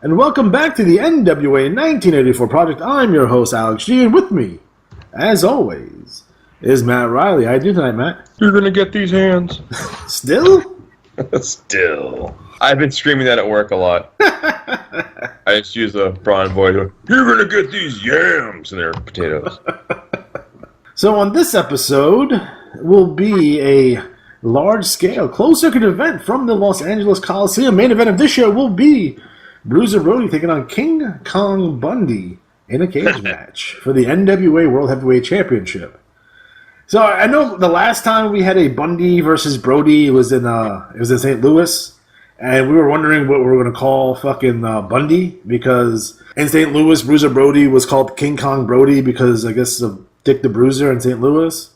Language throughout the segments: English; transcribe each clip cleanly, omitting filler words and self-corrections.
and welcome back to the NWA 1984 project. I'm your host, Alex G, and with me, as always, is Matt Riley. How you doing tonight, Matt? You're gonna get these hands. Still? Still. I've been screaming that at work a lot. I just use a broad voice. You're gonna get these yams, and they're potatoes. So on this episode will be a large-scale closed-circuit event from the Los Angeles Coliseum. Main event of this show will be Bruiser Brody taking on King Kong Bundy in a cage match for the NWA World Heavyweight Championship. So I know the last time we had a Bundy versus Brody was in St. Louis, and we were wondering what we were going to call fucking Bundy, because in St. Louis, Bruiser Brody was called King Kong Brody because I guess of Dick the Bruiser in St. Louis.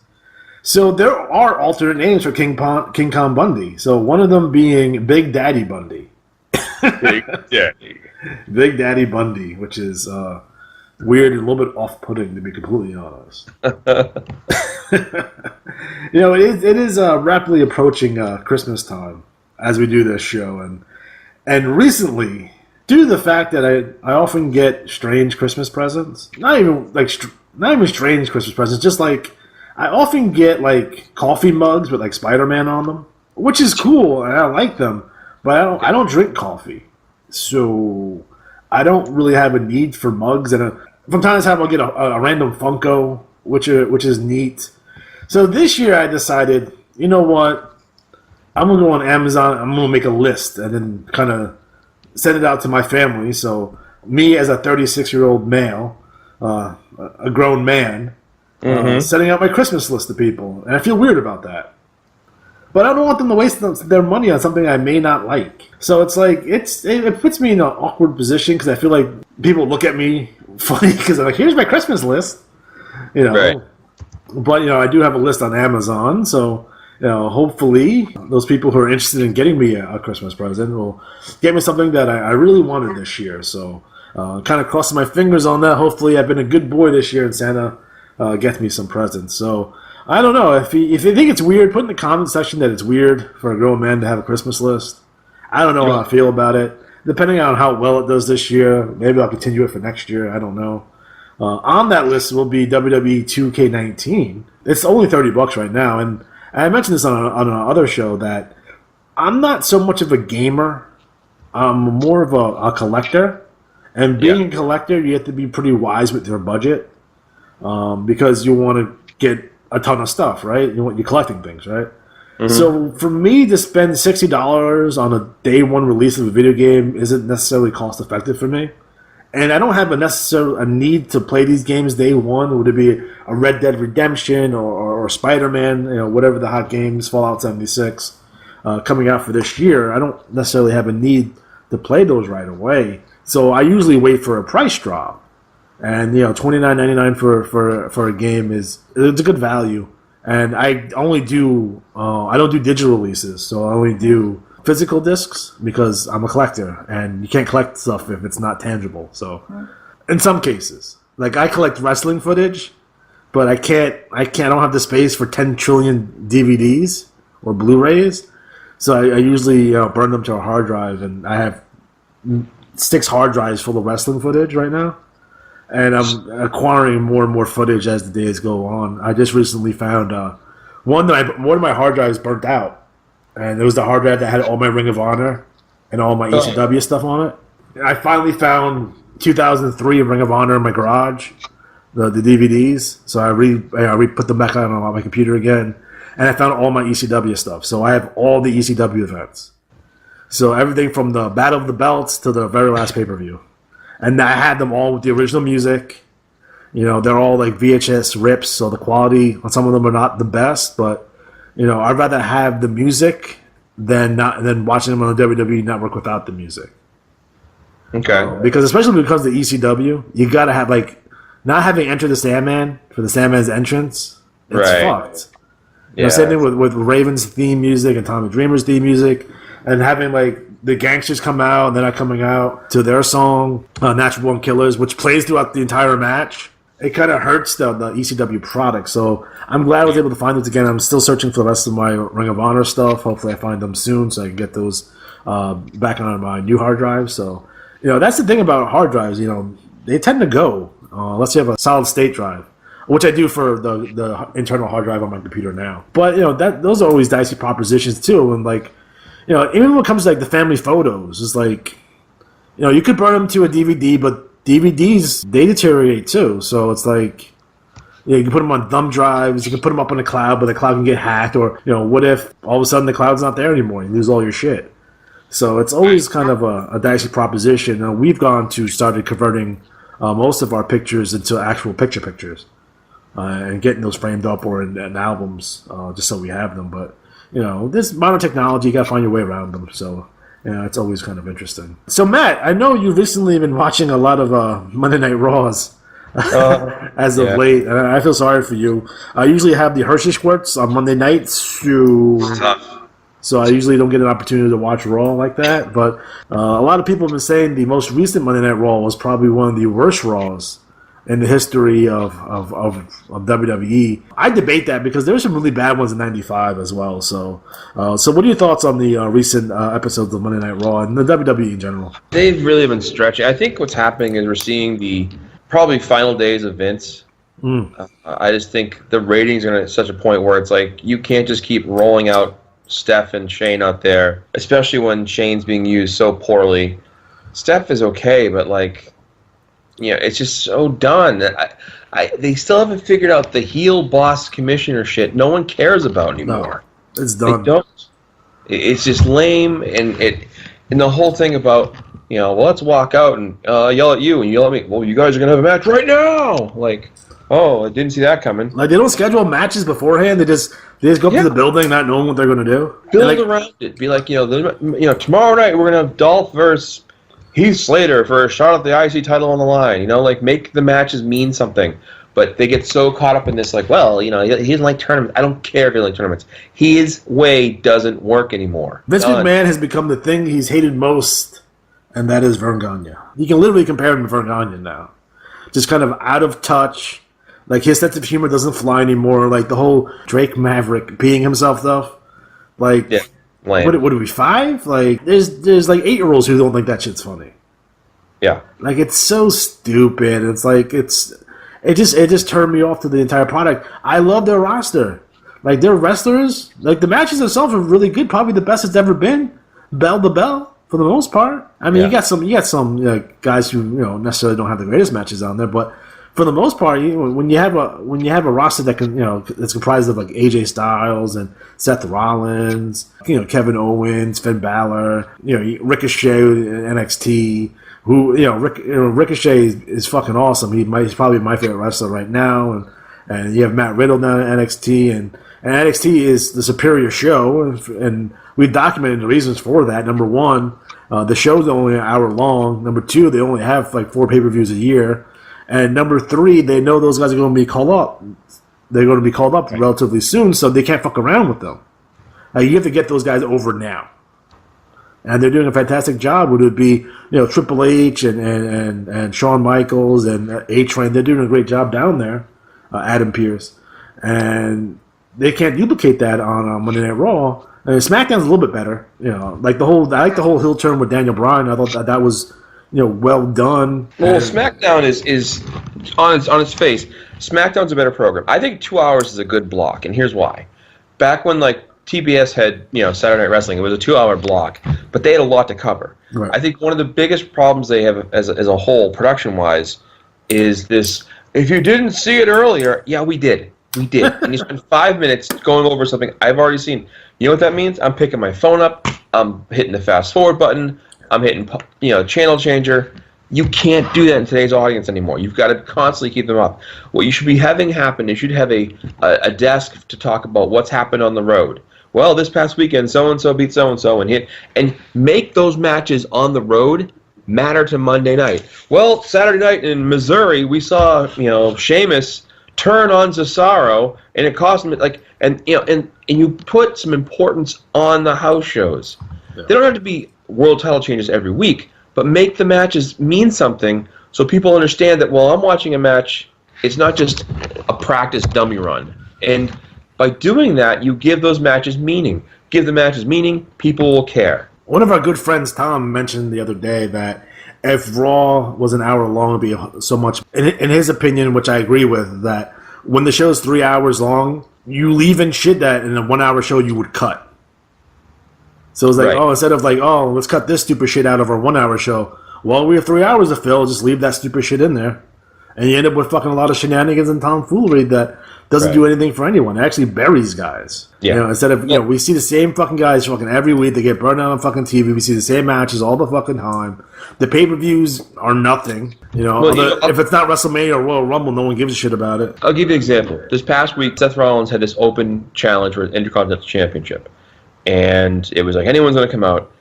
So there are alternate names for King Kong Bundy. So one of them being Big Daddy Bundy. Big Daddy. Big Daddy Bundy, which is weird and a little bit off-putting, to be completely honest. You know, it is rapidly approaching Christmas time as we do this show, and recently, due to the fact that I often get strange Christmas presents, not even strange Christmas presents, just like I often get like coffee mugs with like Spider-Man on them, which is cool and I like them, but I don't drink coffee, so I don't really have a need for mugs. And from time to time I'll get a random Funko, which is neat. So this year I decided, you know what, I'm gonna go on Amazon. I'm gonna make a list and then kind of send it out to my family. So me as a 36-year-old male, a grown man, sending out my Christmas list to people, and I feel weird about that. But I don't want them to waste their money on something I may not like. So it's like it puts me in an awkward position because I feel like people look at me funny because I'm like, here's my Christmas list, you know. Right. But you know, I do have a list on Amazon, so you know, hopefully those people who are interested in getting me a Christmas present will get me something that I really wanted this year. So kind of crossing my fingers on that. Hopefully I've been a good boy this year and Santa gets me some presents. So I don't know. If you think it's weird, put in the comment section that it's weird for a grown man to have a Christmas list. I don't know how I feel about it. Depending on how well it does this year, maybe I'll continue it for next year. I don't know. On that list will be WWE 2k18. It's only $30 right now, and I mentioned this on another show that I'm not so much of a gamer. I'm more of a collector. And being a collector, you have to be pretty wise with your budget because you want to get a ton of stuff, right? You're collecting things, right? Mm-hmm. So for me to spend $60 on a day one release of a video game isn't necessarily cost effective for me. And I don't have a need to play these games day one. Would it be a Red Dead Redemption or Spider-Man, you know, whatever the hot games, Fallout 76, coming out for this year? I don't necessarily have a need to play those right away. So I usually wait for a price drop. And, you know, $29.99 for a game it's a good value. And I only do, I don't do digital releases, so I only do physical discs because I'm a collector, and you can't collect stuff if it's not tangible. So, in some cases, like I collect wrestling footage, but I don't have the space for 10 trillion DVDs or Blu-rays. So I usually burn them to a hard drive, and I have 6 hard drives full of wrestling footage right now. And I'm acquiring more and more footage as the days go on. I just recently found one of my hard drives burnt out. And it was the hard drive that had all my Ring of Honor and all my ECW stuff on it. And I finally found 2003 Ring of Honor in my garage, the DVDs. So I re-put them back on my computer again. And I found all my ECW stuff. So I have all the ECW events. So everything from the Battle of the Belts to the very last pay-per-view. And I had them all with the original music. You know, they're all like VHS rips, so the quality on some of them are not the best, but you know, I'd rather have the music than watching them on the WWE Network without the music. Okay. Because the ECW, you gotta have like not having Enter the Sandman for the Sandman's entrance. It's fucked. You know, same thing with Raven's theme music and Tommy Dreamer's theme music, and having like the Gangsters come out and they're not coming out to their song, Natural Born Killers, which plays throughout the entire match. It kind of hurts the ECW product. So I'm glad I was able to find it again. I'm still searching for the rest of my Ring of Honor stuff. Hopefully I find them soon so I can get those back on my new hard drive. So That's the thing about hard drives. They tend to go unless you have a solid state drive, which I do for the internal hard drive on my computer now. But those are always dicey propositions too. And even when it comes to the family photos, it's you could burn them to a DVD, but DVDs they deteriorate too. So it's you can put them on thumb drives, you can put them up on the cloud, but the cloud can get hacked. Or what if all of a sudden the cloud's not there anymore? You lose all your shit. So it's always kind of a dicey proposition. We've started converting most of our pictures into actual pictures. And getting those framed up or in albums, just so we have them. But this modern technology, you got to find your way around them. So it's always kind of interesting. So Matt, I know you've recently been watching a lot of Monday Night Raws as of late, and I feel sorry for you. I usually have the Hershey squirts on Monday nights, so I usually don't get an opportunity to watch Raw like that. But a lot of people have been saying the most recent Monday Night Raw was probably one of the worst Raws in the history of WWE. I debate that because there were some really bad ones in '95 as well. So what are your thoughts on the recent episodes of Monday Night Raw and the WWE in general? They've really been stretching. I think what's happening is we're seeing the probably final days of Vince. I just think the ratings are at such a point where it's you can't just keep rolling out Steph and Shane out there, especially when Shane's being used so poorly. Steph is okay, but it's just so done. They still haven't figured out the heel boss commissioner shit. No one cares about anymore. No, it's done. They don't. It's just lame, and the whole thing about let's walk out and yell at you and yell at me. Well, you guys are gonna have a match right now. I didn't see that coming. They don't schedule matches beforehand. They just go up to the building not knowing what they're gonna do. Build around it. Be tomorrow night we're gonna have Dolph versus Heath Slater for a shot at the IC title on the line. Make the matches mean something. But they get so caught up in this, he doesn't like tournaments. I don't care if he likes tournaments. His way doesn't work anymore. Vince McMahon has become the thing he's hated most, and that is Verne Gagne. You can literally compare him to Verne Gagne now. Just kind of out of touch. His sense of humor doesn't fly anymore. The whole Drake Maverick being himself stuff. Yeah. Lame. What are we, 5? There's 8-year-olds who don't think that shit's funny. Yeah. It's so stupid. It just turned me off to the entire product. I love their roster. Their wrestlers, the matches themselves are really good. Probably the best it's ever been, bell to bell for the most part. I mean, you got some guys who necessarily don't have the greatest matches on there, but for the most part, when you have a roster that can that's comprised of AJ Styles and Seth Rollins, Kevin Owens, Finn Balor, Ricochet in NXT, who Ricochet is fucking awesome. He's probably my favorite wrestler right now, and you have Matt Riddle now in NXT, and NXT is the superior show, and we documented the reasons for that. Number one, the show's only an hour long. Number two, they only have 4 pay-per-views a year. And number 3, they know those guys are going to be called up. They're going to be called up relatively soon, so they can't fuck around with them. You have to get those guys over now. And they're doing a fantastic job. Would it be Triple H and Shawn Michaels and A-Train? They're doing a great job down there. Adam Pearce. And they can't duplicate that on Monday Night Raw. And SmackDown's a little bit better. I like the whole heel turn with Daniel Bryan. I thought that was well done. Well, SmackDown is on its face. SmackDown's a better program. I think 2 hours is a good block, and here's why. Back when TBS had Saturday Night Wrestling, it was a 2-hour block, but they had a lot to cover. Right. I think one of the biggest problems they have as a whole, production-wise, is this. If you didn't see it earlier, yeah, we did, and you spend 5 minutes going over something I've already seen. You know what that means? I'm picking my phone up. I'm hitting the fast forward button. I'm hitting, channel changer. You can't do that in today's audience anymore. You've got to constantly keep them up. What you should be having happen, you should have a desk to talk about what's happened on the road. Well, this past weekend, so-and-so beat so-and-so and make those matches on the road matter to Monday night. Well, Saturday night in Missouri, we saw, Sheamus turn on Cesaro, and it cost him, and you put some importance on the house shows. Yeah. They don't have to be world title changes every week, but make the matches mean something so people understand that while I'm watching a match, it's not just a practice dummy run. And by doing that, you give those matches meaning. Give the matches meaning, people will care. One of our good friends, Tom, mentioned the other day that if Raw was an hour long, it'd be so much. In his opinion, which I agree with, that when the show's 3 hours long, you leave in shit that in a 1 hour show you would cut. So it's like, Right. instead of like, let's cut this stupid shit out of our 1 hour show. Well, we have 3 hours to fill. Just leave that stupid shit in there. And you end up with fucking a lot of shenanigans and tomfoolery that doesn't do anything for anyone. It actually buries guys. Yeah. Instead of, we see the same fucking guys fucking every week. They get burned out on fucking TV. We see the same matches all the fucking time. The pay-per-views are nothing. If it's not WrestleMania or Royal Rumble, no one gives a shit about it. I'll give you an example. This past week, Seth Rollins had this open challenge for the Intercontinental Championship. And it was like, anyone's going to come out.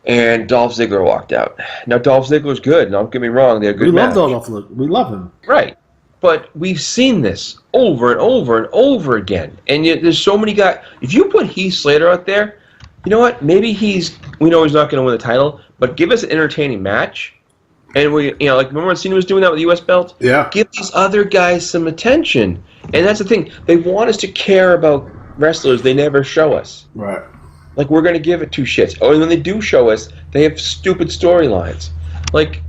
And Dolph Ziggler walked out. Now, Dolph Ziggler's good. Don't get me wrong. They're good. We love Dolph Ziggler. We love him. Right. But we've seen this over and over and over again. And yet there's so many guys. If you put Heath Slater out there, you know what? Maybe we know he's not going to win the title, but give us an entertaining match. And remember when Cena was doing that with the U.S. belt? Yeah. Give these other guys some attention. And that's the thing. They want us to care about wrestlers they never show us. Right. Like, we're going to give it two shits. Oh, and when they do show us, they have stupid storylines. Like,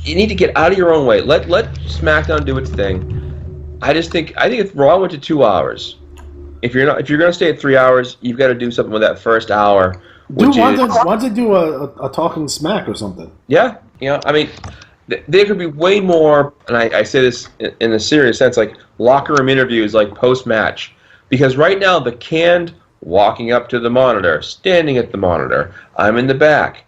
you need to get out of your own way. Let SmackDown do its thing. I think if Raw went to 2 hours, if you're going to stay at 3 hours, you've got to do something with that first hour. Dude, why don't they do a talking smack or something? Yeah, I mean, there could be way more, and I say this in a serious sense, like locker room interviews, like post-match. Because right now, the canned walking up to the monitor, standing at the monitor, I'm in the back,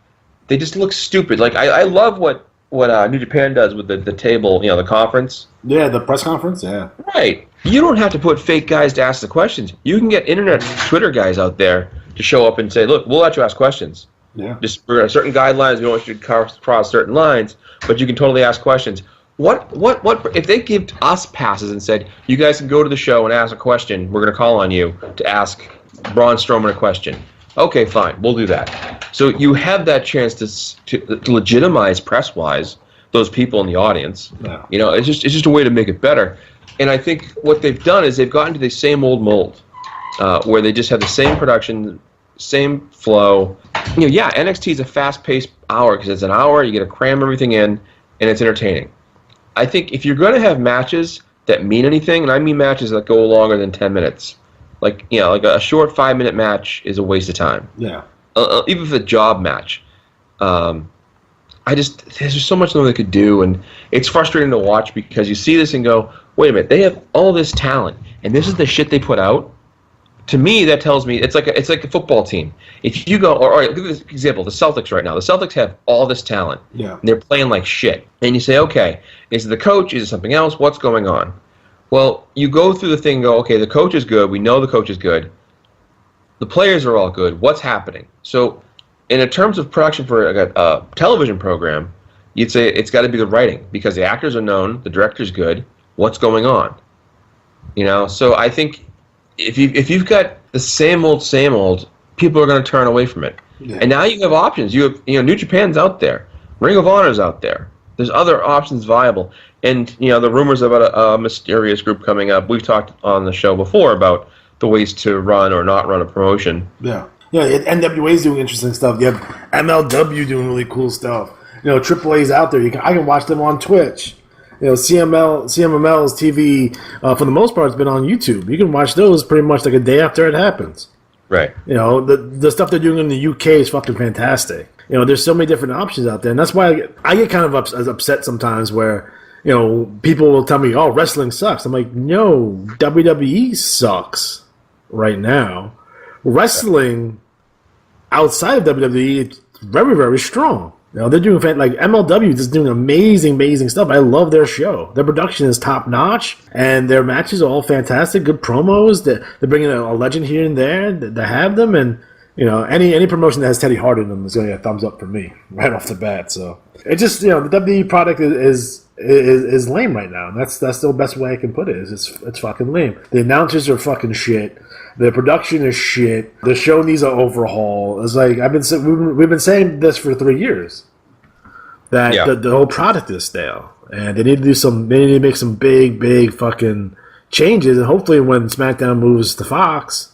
they just look stupid. Like, I love what New Japan does with the table, the conference. Yeah, the press conference, yeah. Right. You don't have to put fake guys to ask the questions. You can get internet Twitter guys out there to show up and say, look, we'll let you ask questions. Yeah. Just for certain guidelines, we don't want you to cross certain lines, but you can totally ask questions. What if they give us passes and said, you guys can go to the show and ask a question, we're going to call on you to ask Braun Strowman a question. Okay, fine, we'll do that. So you have that chance to legitimize press-wise those people in the audience. Yeah. It's just a way to make it better. And I think what they've done is they've gotten to the same old mold, where they just have the same production, same flow. NXT is a fast-paced hour because it's an hour. You get to cram everything in, and it's entertaining. I think if you're going to have matches that mean anything, and I mean matches that go longer than 10 minutes, like a short 5-minute match is a waste of time. Yeah. Even if it's a job match. There's just so much more they could do, and it's frustrating to watch because you see this and go, wait a minute, they have all this talent, and this is the shit they put out? To me, that tells me it's like a football team. If you go, or look at this example, the Celtics right now. The Celtics have all this talent. Yeah. And they're playing like shit. And you say, okay, is it the coach? Is it something else? What's going on? Well, you go through the thing and go, okay, the coach is good. We know the coach is good. The players are all good. What's happening? So, in terms of production for a television program, you'd say it's got to be good writing because the actors are known, the director's good. What's going on? So I think if you've got the same old, people are going to turn away from it. Yeah. And now you have options. You have New Japan's out there, Ring of Honor's out there. There's other options viable. And the rumors about a mysterious group coming up. We've talked on the show before about the ways to run or not run a promotion. Yeah. NWA's doing interesting stuff. You have MLW doing really cool stuff. AAA's out there. I can watch them on Twitch. CMML's TV, for the most part, has been on YouTube. You can watch those pretty much like a day after it happens. Right. The stuff they're doing in the UK is fucking fantastic. There's so many different options out there. And that's why I get kind of upset sometimes where, people will tell me, oh, wrestling sucks. I'm like, no, WWE sucks right now. Wrestling outside of WWE is very, very strong. They're doing like MLW is doing amazing stuff. I love their show. Their production is top notch, and their matches are all fantastic. Good promos. They're bringing a legend here and there to have them, and any promotion that has Teddy Hart in them is going to get a thumbs up for me right off the bat. So it's just the WWE product is lame right now. And that's the best way I can put it. It's fucking lame. The announcers are fucking shit. The production is shit. The show needs an overhaul. It's like we've been saying this for 3 years that the whole product is stale, and they need to make some big fucking changes. And hopefully, when SmackDown moves to Fox,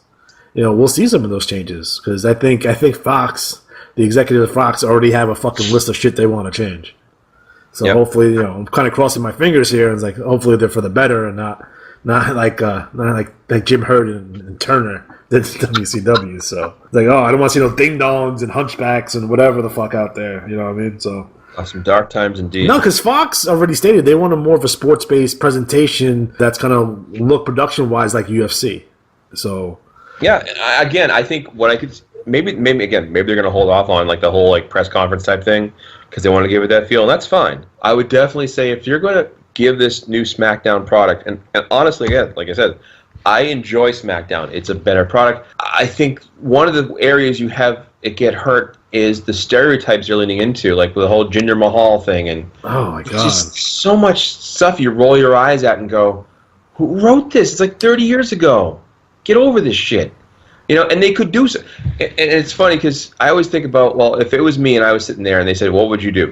we'll see some of those changes because I think Fox, the executives of Fox already have a fucking list of shit they want to change. So hopefully, I'm kind of crossing my fingers here, and it's like hopefully they're for the better and not like Jim Hurd and Turner did WCW. So it's like, I don't want to see no ding dongs and hunchbacks and whatever the fuck out there. You know what I mean? So some dark times indeed. No, because Fox already stated they wanted more of a sports-based presentation that's kind of look production-wise like UFC. So yeah, again, I think what I could maybe they're going to hold off on like the whole like press conference type thing because they want to give it that feel, and that's fine. I would definitely say if you're going to give this new SmackDown product, and honestly, again, like I said, I enjoy SmackDown. It's a better product. I think one of the areas you have it get hurt is the stereotypes you're leaning into, like with the whole Jinder Mahal thing, and oh my god, just so much stuff you roll your eyes at and go, who wrote this? It's like 30 years ago. Get over this shit. And they could do so. And it's funny because I always think about, well, if it was me and I was sitting there and they said, what would you do?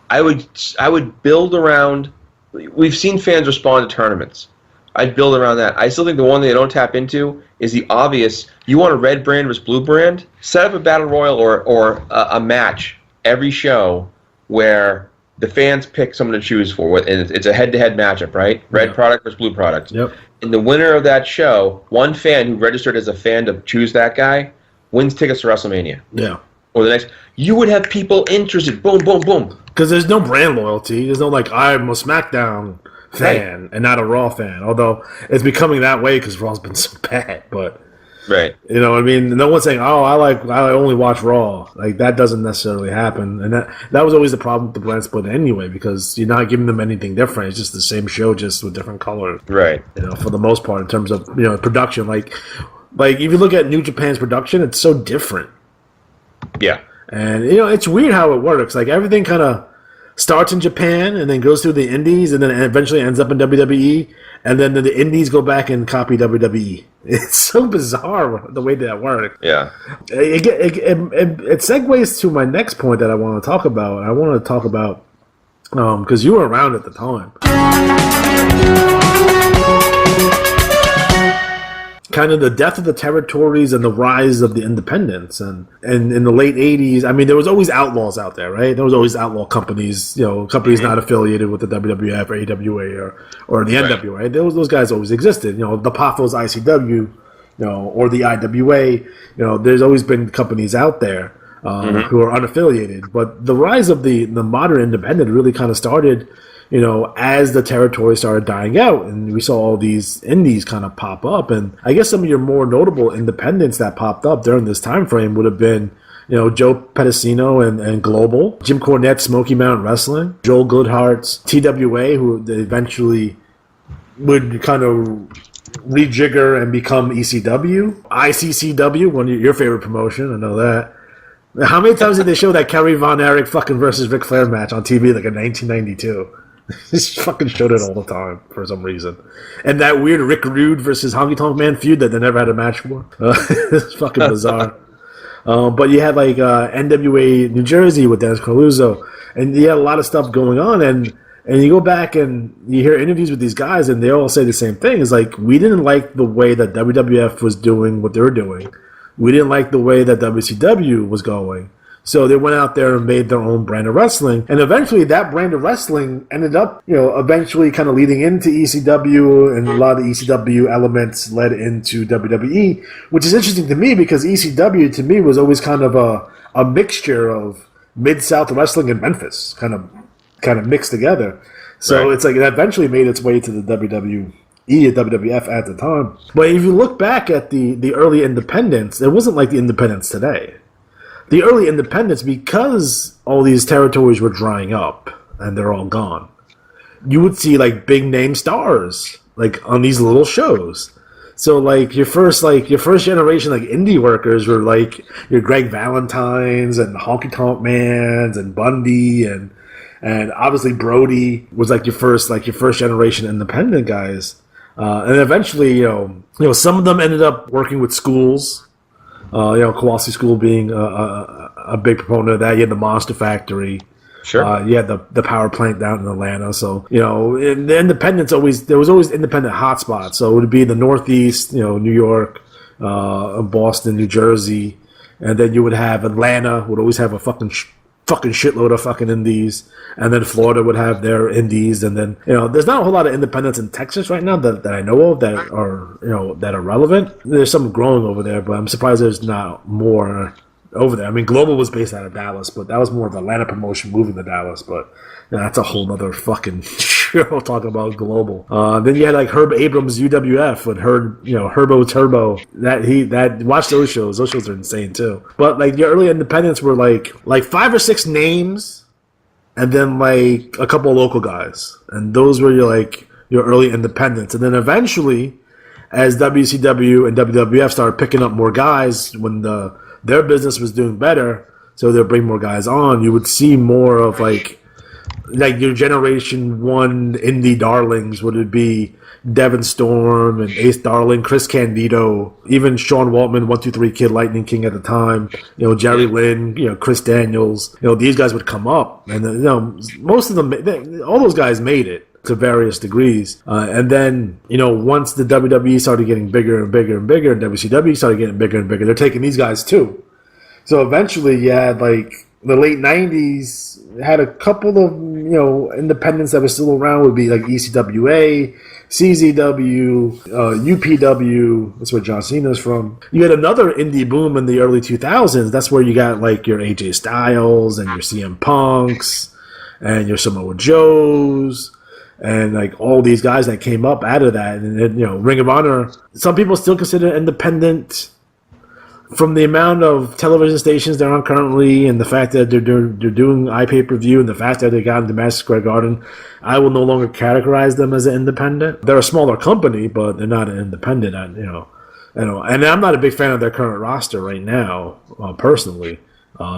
I would build around. We've seen fans respond to tournaments. I'd build around that. I still think the one they don't tap into is the obvious. You want a red brand versus blue brand? Set up a battle royal or a match every show where the fans pick someone to choose for, and it's a head-to-head matchup, right? Red product versus blue product. Yep. And the winner of that show, one fan who registered as a fan to choose that guy, wins tickets to WrestleMania. Yeah. Or the next. You would have people interested. Boom, boom, boom. Because there's no brand loyalty. There's no I'm a SmackDown fan and not a Raw fan. Although it's becoming that way because Raw's been so bad. But right. You know what I mean? No one's saying, I only watch Raw. Like, that doesn't necessarily happen. And that was always the problem with the brand split anyway, because you're not giving them anything different. It's just the same show, just with different colors. Right. For the most part, in terms of, production. Like if you look at New Japan's production, it's so different. Yeah. And, it's weird how it works. Like, everything kind of starts in Japan and then goes through the indies and then eventually ends up in WWE, and then the indies go back and copy WWE. It's so bizarre the way that works. Yeah. It segues to my next point that I want to talk about. I want to talk about, because you were around at the time, kind of the death of the territories and the rise of the independents. And in the late 80s, I mean, there was always outlaws out there, right? There was always outlaw companies, companies not affiliated with the WWF or AWA or the NWA. Those guys always existed. The Paphos ICW, or the IWA. There's always been companies out there who are unaffiliated. But the rise of the modern independent really kind of started, as the territory started dying out, and we saw all these indies kind of pop up. And I guess some of your more notable independents that popped up during this time frame would have been, Joe Pedicino and Global, Jim Cornette's Smoky Mountain Wrestling, Joel Goodhart's TWA, who eventually would kind of rejigger and become ECW, ICCW, one of your favorite promotion, I know that. How many times did they show that Kerry Von Erich fucking versus Ric Flair match on TV like in 1992? Just fucking showed it all the time for some reason. And that weird Rick Rude versus Honky Tonk Man feud that they never had a match for. It's fucking bizarre. But you had like NWA New Jersey with Dennis Corluzzo, and you had a lot of stuff going on. And you go back and you hear interviews with these guys, and they all say the same thing. It's like, we didn't like the way that WWF was doing what they were doing. We didn't like the way that WCW was going. So they went out there and made their own brand of wrestling. And eventually that brand of wrestling ended up, eventually kind of leading into ECW, and a lot of the ECW elements led into WWE, which is interesting to me because ECW to me was always kind of a mixture of Mid-South wrestling and Memphis, kind of mixed together. So It's like it eventually made its way to the WWE. WWF at the time. But if you look back at the early independents, it wasn't like the independents today. The early independents, because all these territories were drying up and they're all gone, you would see like big name stars like on these little shows. So like your first generation like indie workers were like your Greg Valentines and Honky Tonk Mans and Bundy and obviously Brody was like your first generation independent guys. And eventually, some of them ended up working with schools. Kowalski School being a big proponent of that. You had the Monster Factory. Sure. You had the power plant down in Atlanta. So, in the independents there was always independent hotspots. So it would be the Northeast, New York, Boston, New Jersey, And then you would have Atlanta would always have a fucking shitload of fucking indies, and then Florida would have their indies, and then there's not a whole lot of independents in Texas right now that I know of that are relevant. There's some growing over there, but I'm surprised there's not more over there. I mean, Global was based out of Dallas, but that was more of an Atlanta promotion moving to Dallas, but that's a whole other fucking show talking about Global. Then you had like Herb Abrams UWF with Herbo Turbo. Watch those shows. Those shows are insane too. But like your early independents were like 5 or 6 names, and then like a couple of local guys, and those were your early independents. And then eventually, as WCW and WWF started picking up more guys when their business was doing better, so they'll bring more guys on, you would see more of like your Generation 1 indie darlings. Would it be Devin Storm and Ace Darling, Chris Candido, even Sean Waltman, 123 Kid, Lightning King at the time, Jerry Lynn, Chris Daniels, these guys would come up, and most of them, all those guys made it to various degrees. And then, once the WWE started getting bigger and bigger and bigger, and WCW started getting bigger and bigger, they're taking these guys too. So eventually you had like the late 90s, had a couple of, independents that were still around, would be like ECWA, CZW, UPW, that's where John Cena's from. You had another indie boom in the early 2000s. That's where you got like your AJ Styles and your CM Punks and your Samoa Joes, and like all these guys that came up out of that. And then, Ring of Honor, some people still consider independent from the amount of television stations they're on currently, and the fact that they're doing iPay-per-view, and the fact that they got into Madison Square Garden. I will no longer categorize them as an independent. They're a smaller company, but they're not an independent. And I'm not a big fan of their current roster right now, personally.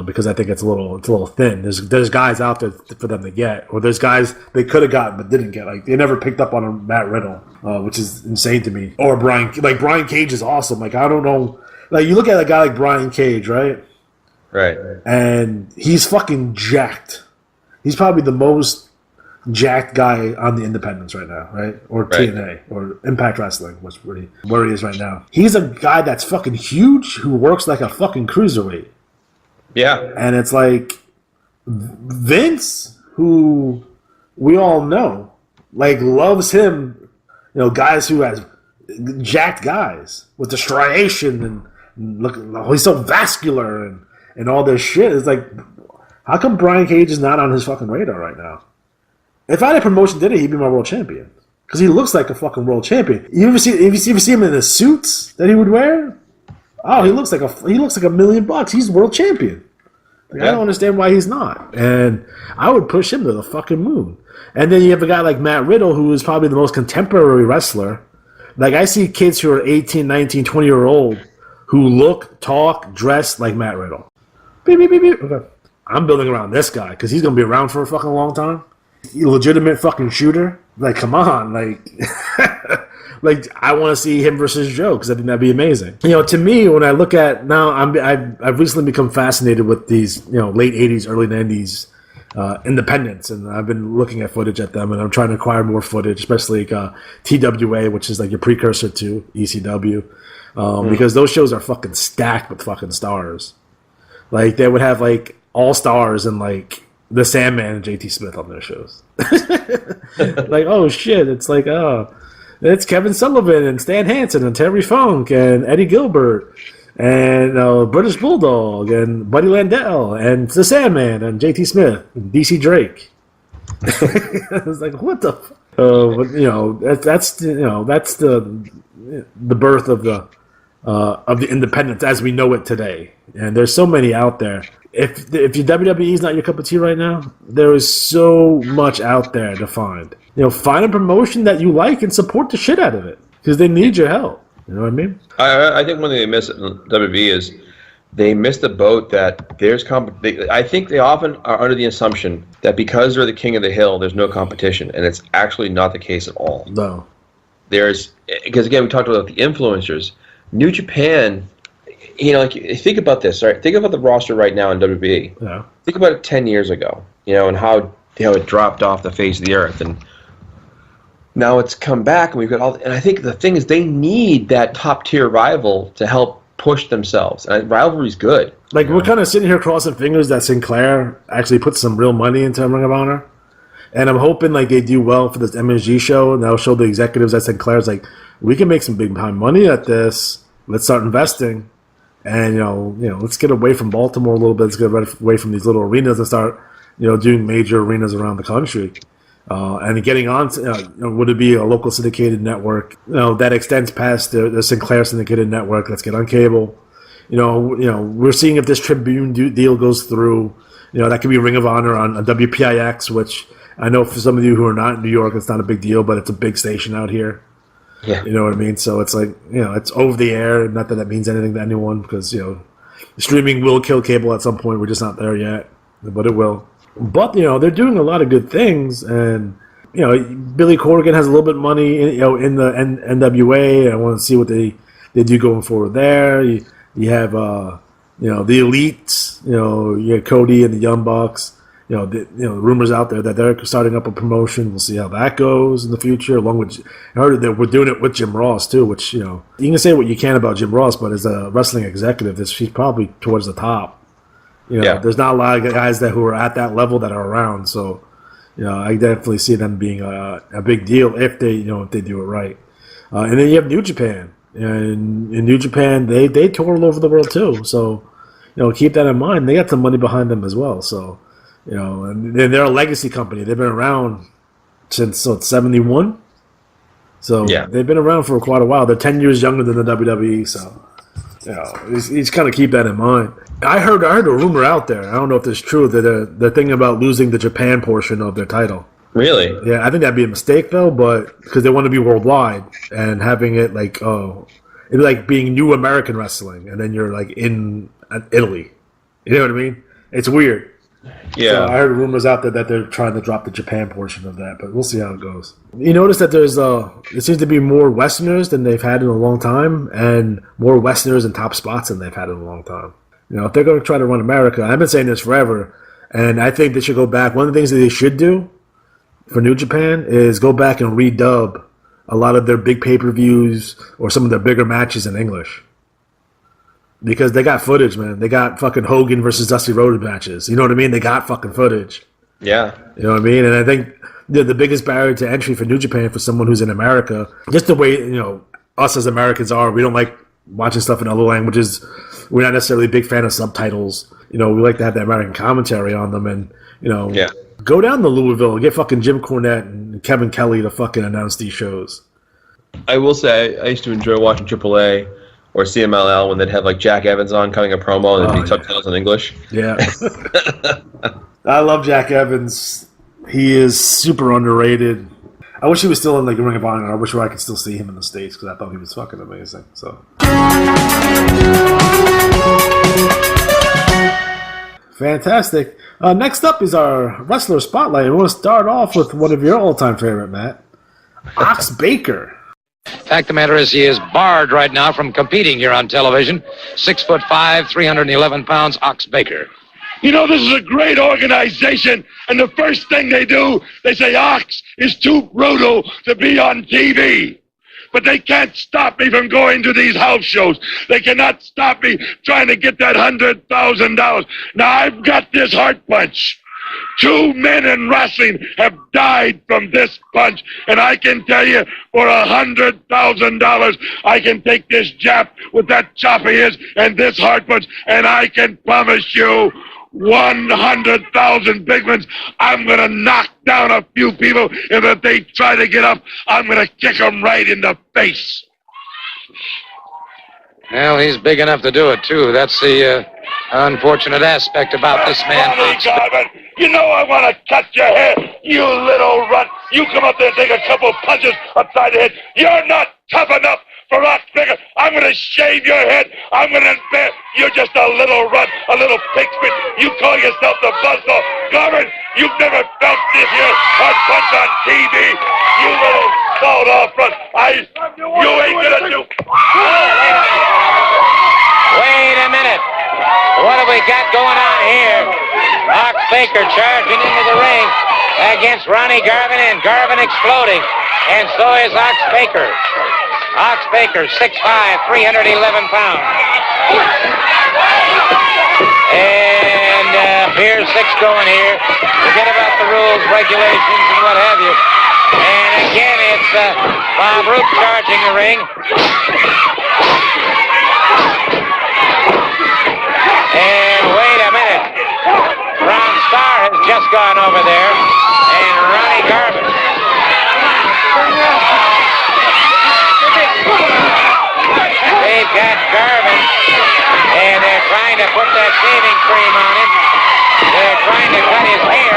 Because I think it's a little thin. There's guys out there for them to get, or there's guys they could have gotten but didn't get. Like they never picked up on a Matt Riddle, which is insane to me. Or Brian Cage is awesome. Like I don't know, like you look at a guy like Brian Cage, right? Right. And he's fucking jacked. He's probably the most jacked guy on the independents right now, right? Or TNA or Impact Wrestling, which really where he is right now. He's a guy that's fucking huge who works like a fucking cruiserweight. Yeah. And it's like Vince, who we all know, like loves him, guys who has jacked guys with the striation and look, he's so vascular and all this shit. It's like, how come Brian Cage is not on his fucking radar right now? If I had a promotion did it, he'd be my world champion. Because he looks like a fucking world champion. You ever see him in the suits that he would wear? Oh, he looks like $1 million. He's world champion. Like, yeah. I don't understand why he's not. And I would push him to the fucking moon. And then you have a guy like Matt Riddle, who is probably the most contemporary wrestler. Like, I see kids who are 18, 19, 20-year-old who look, talk, dress like Matt Riddle. Beep, beep, beep, beep. Okay. I'm building around this guy because he's going to be around for a fucking long time. Legitimate fucking shooter. Like, come on. Like, like I want to see him versus Joe because I think that'd be amazing. To me, when I look at now, I've recently become fascinated with these, late 80s, early 90s independents, and I've been looking at footage at them, and I'm trying to acquire more footage, especially like TWA, which is like your precursor to ECW, because those shows are fucking stacked with fucking stars. Like they would have like all stars and like the Sandman and JT Smith on their shows. Like, oh shit, it's like, it's Kevin Sullivan and Stan Hansen and Terry Funk and Eddie Gilbert and British Bulldog and Buddy Landell and the Sandman and JT Smith and DC Drake. I was like, what the but, that's the birth of the independents as we know it today. And there's so many out there. If your WWE is not your cup of tea right now, there is so much out there to find. Find a promotion that you like and support the shit out of it because they need your help. You know what I mean? I think one thing they miss at WWE is they miss the boat that there's I think they often are under the assumption that because they're the king of the hill, there's no competition, and it's actually not the case at all. No. Because again, we talked about the influencers. New Japan, like think about this, right? Think about the roster right now in WWE. Yeah. Think about it 10 years ago, and how it dropped off the face of the earth, and now it's come back, and we've got and I think the thing is they need that top tier rival to help push themselves. And rivalry's good. Like, we're kind of sitting here crossing fingers that Sinclair actually puts some real money into Ring of Honor. And I'm hoping, like, they do well for this MSG show, and that'll show the executives at Sinclair's, like, we can make some big-time money at this. Let's start investing. And, you know, let's get away from Baltimore a little bit. Let's get away from these little arenas and start, doing major arenas around the country. And getting on, would it be a local syndicated network, that extends past the Sinclair syndicated network? Let's get on cable. We're seeing if this Tribune deal goes through. That could be Ring of Honor on WPIX, which I know for some of you who are not in New York, it's not a big deal, but it's a big station out here. Yeah. You know what I mean? So it's like, it's over the air. Not that means anything to anyone because, streaming will kill cable at some point. We're just not there yet, but it will. But, they're doing a lot of good things. And, Billy Corgan has a little bit of money, in the NWA. I want to see what they do going forward there. You have, the Elites, you have Cody and the Young Bucks. The rumors out there that they're starting up a promotion. We'll see how that goes in the future. Along with, I heard that we're doing it with Jim Ross too. Which you can say what you can about Jim Ross, but as a wrestling executive, he's probably towards the top. There's not a lot of guys who are at that level that are around. So, I definitely see them being a big deal if they do it right. And then you have New Japan, and in New Japan they tour all over the world too. So, keep that in mind. They got some money behind them as well. So. And they're a legacy company. They've been around since 71. So they've been around for quite a while. They're 10 years younger than the WWE. So you just kind of keep that in mind. I heard a rumor out there. I don't know if it's true that they're thinking about losing the Japan portion of their title. Really? Yeah, I think that'd be a mistake though, but because they want to be worldwide and having it like it'd be like being New American Wrestling, and then you're like in Italy. You know what I mean? It's weird. Yeah, so I heard rumors out there that they're trying to drop the Japan portion of that, but we'll see how it goes. You notice that there seems to be more Westerners than they've had in a long time, and more Westerners in top spots than they've had in a long time. If they're going to try to run America, I've been saying this forever, and I think they should go back. One of the things that they should do for New Japan is go back and redub a lot of their big pay-per-views or some of their bigger matches in English. Because they got footage, man. They got fucking Hogan versus Dusty Rhodes matches. You know what I mean? They got fucking footage. Yeah. You know what I mean? And I think the biggest barrier to entry for New Japan for someone who's in America, just the way, us as Americans are, we don't like watching stuff in other languages. We're not necessarily a big fan of subtitles. We like to have that American commentary on them. And, go down to Louisville and get fucking Jim Cornette and Kevin Kelly to fucking announce these shows. I will say, I used to enjoy watching AAA. Or CMLL when they'd have like Jack Evans on cutting a promo and there'd be subtitles in English. Yeah. I love Jack Evans. He is super underrated. I wish he was still in like Ring of Honor. I wish I could still see him in the States because I thought he was fucking amazing. So fantastic. Next up is our wrestler spotlight. We want to start off with one of your all-time favorite, Matt. Ox Baker. Fact of the matter is, he is barred right now from competing here on television. 6'5", 311 pounds, Ox Baker. This is a great organization, and the first thing they do, they say Ox is too brutal to be on TV. But they can't stop me from going to these house shows. They cannot stop me trying to get that $100,000. Now, I've got this heart punch. 2 men in wrestling have died from this punch, and I can tell you, for $100,000, I can take this Jap with that chop of his and this hard punch, and I can promise you 100,000 big ones. I'm going to knock down a few people, and if they try to get up, I'm going to kick them right in the face. Well, he's big enough to do it, too. That's the unfortunate aspect about this man. I want to cut your head, you little runt. You come up there and take a couple punches upside the head. You're not tough enough for Ox Baker. I'm going to shave your head. I'm going to embarrass. You're just a little runt, a little pig spit. You call yourself the buzzsaw. Garvin, you've never felt this here hard punch on TV. You little sawed-off runt. You ain't going to do. Wait a minute. What have we got going on here? Ox Baker charging into the ring against Ronnie Garvin, and Garvin exploding. And so is Ox Baker. Ox Baker, 6'5", 311 pounds. And here's 6 going here. Forget about the rules, regulations, and what have you. And again, it's Bob Roop charging the ring. And wait a minute. Brown Star has just gone over there. And Ronnie Garvin. They've got Garvin. And they're trying to put that shaving cream on him. They're trying to cut his hair.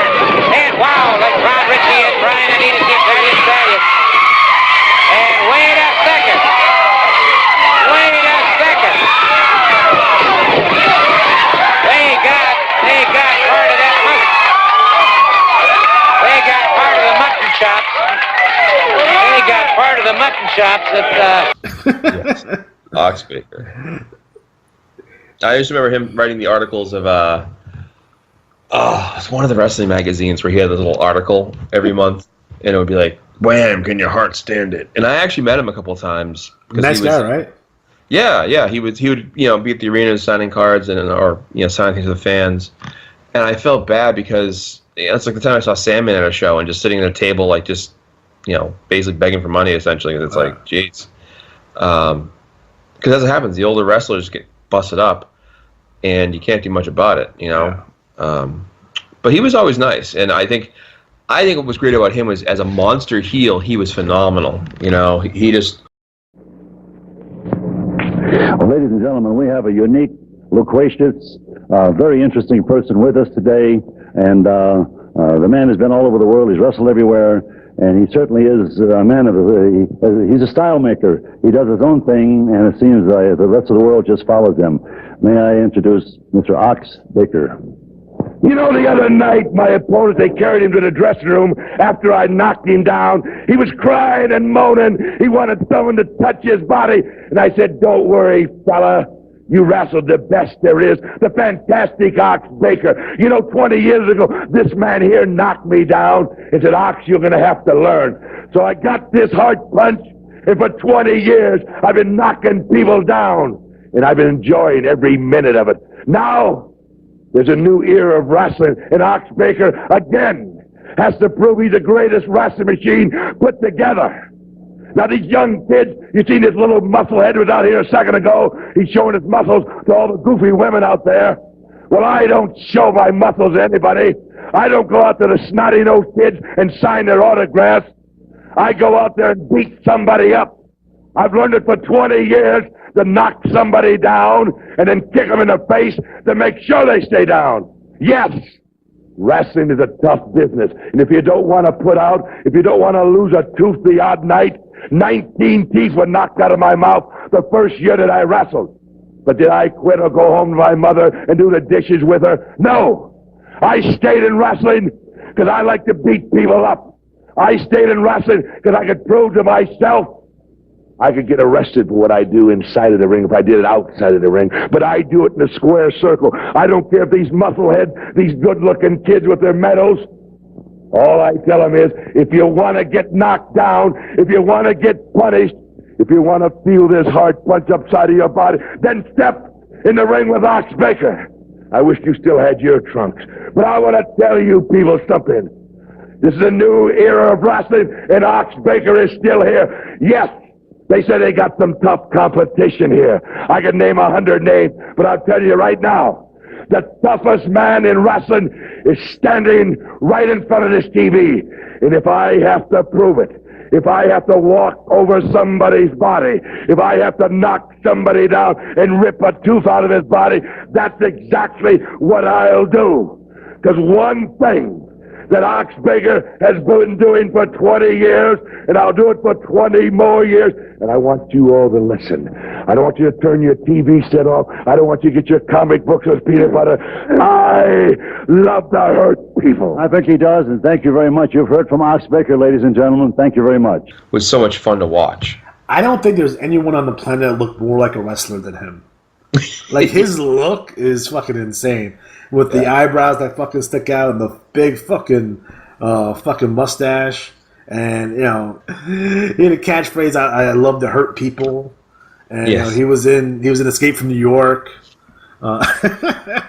And wow, like Ron Ritchie and Brian Anita can tell you. And wait a second. They got part of that mutton. They got part of the mutton chops. They got part of the mutton chops that, Yes. Ox Baker. I just remember him writing the articles of, it's one of the wrestling magazines where he had this little article every month, and it would be like, "Wham! Can your heart stand it?" And I actually met him a couple of times. Nice guy, right? Yeah. He would be at the arenas signing cards or signing things to the fans, and I felt bad because it's like the time I saw Sandman at a show and just sitting at a table like just basically begging for money essentially. And it's like, jeez, because as it happens, the older wrestlers get busted up, and you can't do much about it, Yeah. But he was always nice, and I think what was great about him was as a monster heel, he was phenomenal. He just. Well, ladies and gentlemen, we have a unique, loquacious, very interesting person with us today, and the man has been all over the world. He's wrestled everywhere, and he certainly is a man he's a style maker. He does his own thing, and it seems the rest of the world just follows him. May I introduce Mr. Ox Baker? You know, the other night, my opponent, they carried him to the dressing room after I knocked him down. He was crying and moaning. He wanted someone to touch his body. And I said, "Don't worry, fella. You wrestled the best there is, the fantastic Ox Baker. 20 years ago, this man here knocked me down and said, 'Ox, you're going to have to learn.' So I got this hard punch, and for 20 years, I've been knocking people down. And I've been enjoying every minute of it. Now, there's a new era of wrestling, and Ox Baker, again, has to prove he's the greatest wrestling machine put together. Now, these young kids, you seen this little musclehead was out here a second ago. He's showing his muscles to all the goofy women out there. Well, I don't show my muscles to anybody. I don't go out to the snotty-nosed kids and sign their autographs. I go out there and beat somebody up. I've learned it for 20 years to knock somebody down and then kick them in the face to make sure they stay down. Yes, wrestling is a tough business. And if you don't want to put out, if you don't want to lose a tooth the odd night, 19 teeth were knocked out of my mouth the first year that I wrestled. But did I quit or go home to my mother and do the dishes with her? No. I stayed in wrestling because I like to beat people up. I stayed in wrestling because I could prove to myself I could get arrested for what I do inside of the ring if I did it outside of the ring. But I do it in a square circle. I don't care if these muscleheads, these good-looking kids with their medals, all I tell them is, if you want to get knocked down, if you want to get punished, if you want to feel this hard punch upside of your body, then step in the ring with Ox Baker. I wish you still had your trunks. But I want to tell you people something. This is a new era of wrestling, and Ox Baker is still here. Yes, they say they got some tough competition here. I could name 100 names, but I'll tell you right now, the toughest man in wrestling is standing right in front of this TV. And if I have to prove it, if I have to walk over somebody's body, if I have to knock somebody down and rip a tooth out of his body, that's exactly what I'll do. Because one thing that Ox Baker has been doing for 20 years, and I'll do it for 20 more years, and I want you all to listen. I don't want you to turn your TV set off. I don't want you to get your comic books as peanut butter. I love to hurt people. I think he does, and thank you very much. You've heard from Ox Baker, ladies and gentlemen. Thank you very much. It was so much fun to watch. I don't think there's anyone on the planet that looked more like a wrestler than him. Like, his look is fucking insane. With the eyebrows that fucking stick out and the big fucking mustache. And, he had a catchphrase, I love to hurt people. And Yes. he was in Escape from New York.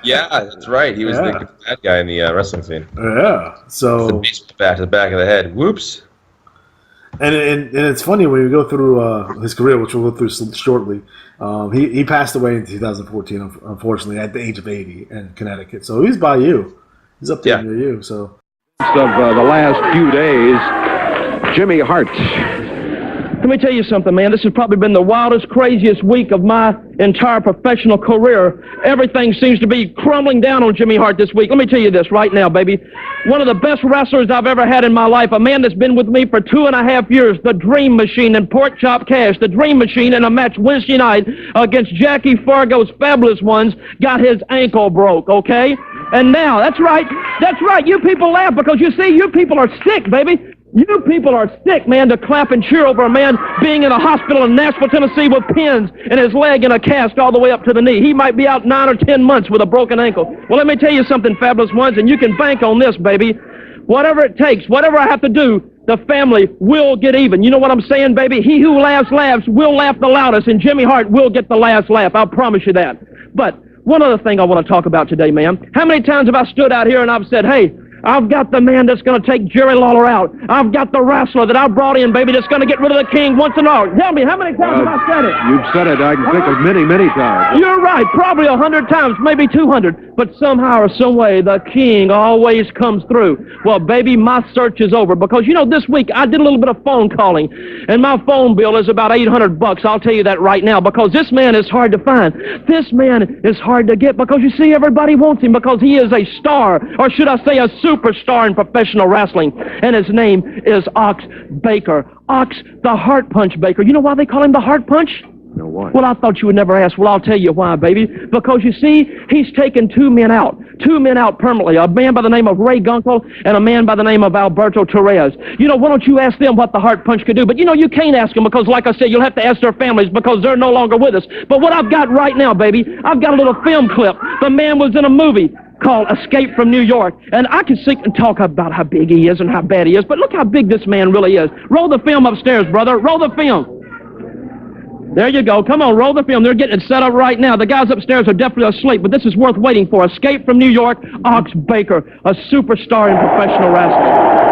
Yeah, that's right. He was the bad guy in the wrestling scene. Yeah. So The baseball bat to the back of the head. Whoops. And it's funny when you go through his career, which we'll go through shortly. He passed away in 2014, unfortunately, at the age of 80 in Connecticut. So he's by you. He's up there near you. So Of the last few days, Jimmy Hart. Let me tell you something, man. This has probably been the wildest, craziest week of my entire professional career. Everything seems to be crumbling down on Jimmy Hart this week. Let me tell you this right now, baby. One of the best wrestlers I've ever had in my life, a man that's been with me for 2.5 years, the Dream Machine and Pork Chop Cash, the Dream Machine in a match Wednesday night against Jackie Fargo's Fabulous Ones, got his ankle broke, okay? And now, that's right, you people laugh because you see, you people are sick, baby. You people are sick, man, to clap and cheer over a man being in a hospital in Nashville, Tennessee with pins in his leg and a cast all the way up to the knee. He might be out 9 or 10 months with a broken ankle. Well, let me tell you something, Fabulous Ones, and you can bank on this, baby. Whatever it takes, whatever I have to do, the family will get even. You know what I'm saying, baby? He who laughs, laughs, will laugh the loudest, and Jimmy Hart will get the last laugh. I'll promise you that. But one other thing I want to talk about today, ma'am. How many times have I stood out here and I've said, hey, I've got the man that's going to take Jerry Lawler out. I've got the wrestler that I brought in, baby, that's going to get rid of the king once and all. Tell me, how many times have I said it? You've said it. I can think of many, many times. You're right. Probably 100 times, maybe 200. But somehow or some way, the king always comes through. Well, baby, my search is over because, this week I did a little bit of phone calling, and my phone bill is about $800. I'll tell you that right now because this man is hard to find. This man is hard to get because, you see, everybody wants him because he is a star, or should I say a superstar in professional wrestling, and his name is Ox Baker. Ox, the Heart Punch Baker. You know why they call him the Heart Punch? No, why? Well, I thought you would never ask. Well, I'll tell you why, baby. Because, you see, he's taken two men out permanently, a man by the name of Ray Gunkel and a man by the name of Alberto Torres. Why don't you ask them what the Heart Punch could do? But, you can't ask them because, like I said, you'll have to ask their families because they're no longer with us. But what I've got right now, baby, I've got a little film clip. The man was in a movie called Escape from New York. And I can sit and talk about how big he is and how bad he is, but look how big this man really is. Roll the film upstairs, brother. Roll the film. There you go. Come on, roll the film. They're getting it set up right now. The guys upstairs are definitely asleep, but this is worth waiting for. Escape from New York, Ox Baker, a superstar in professional wrestling.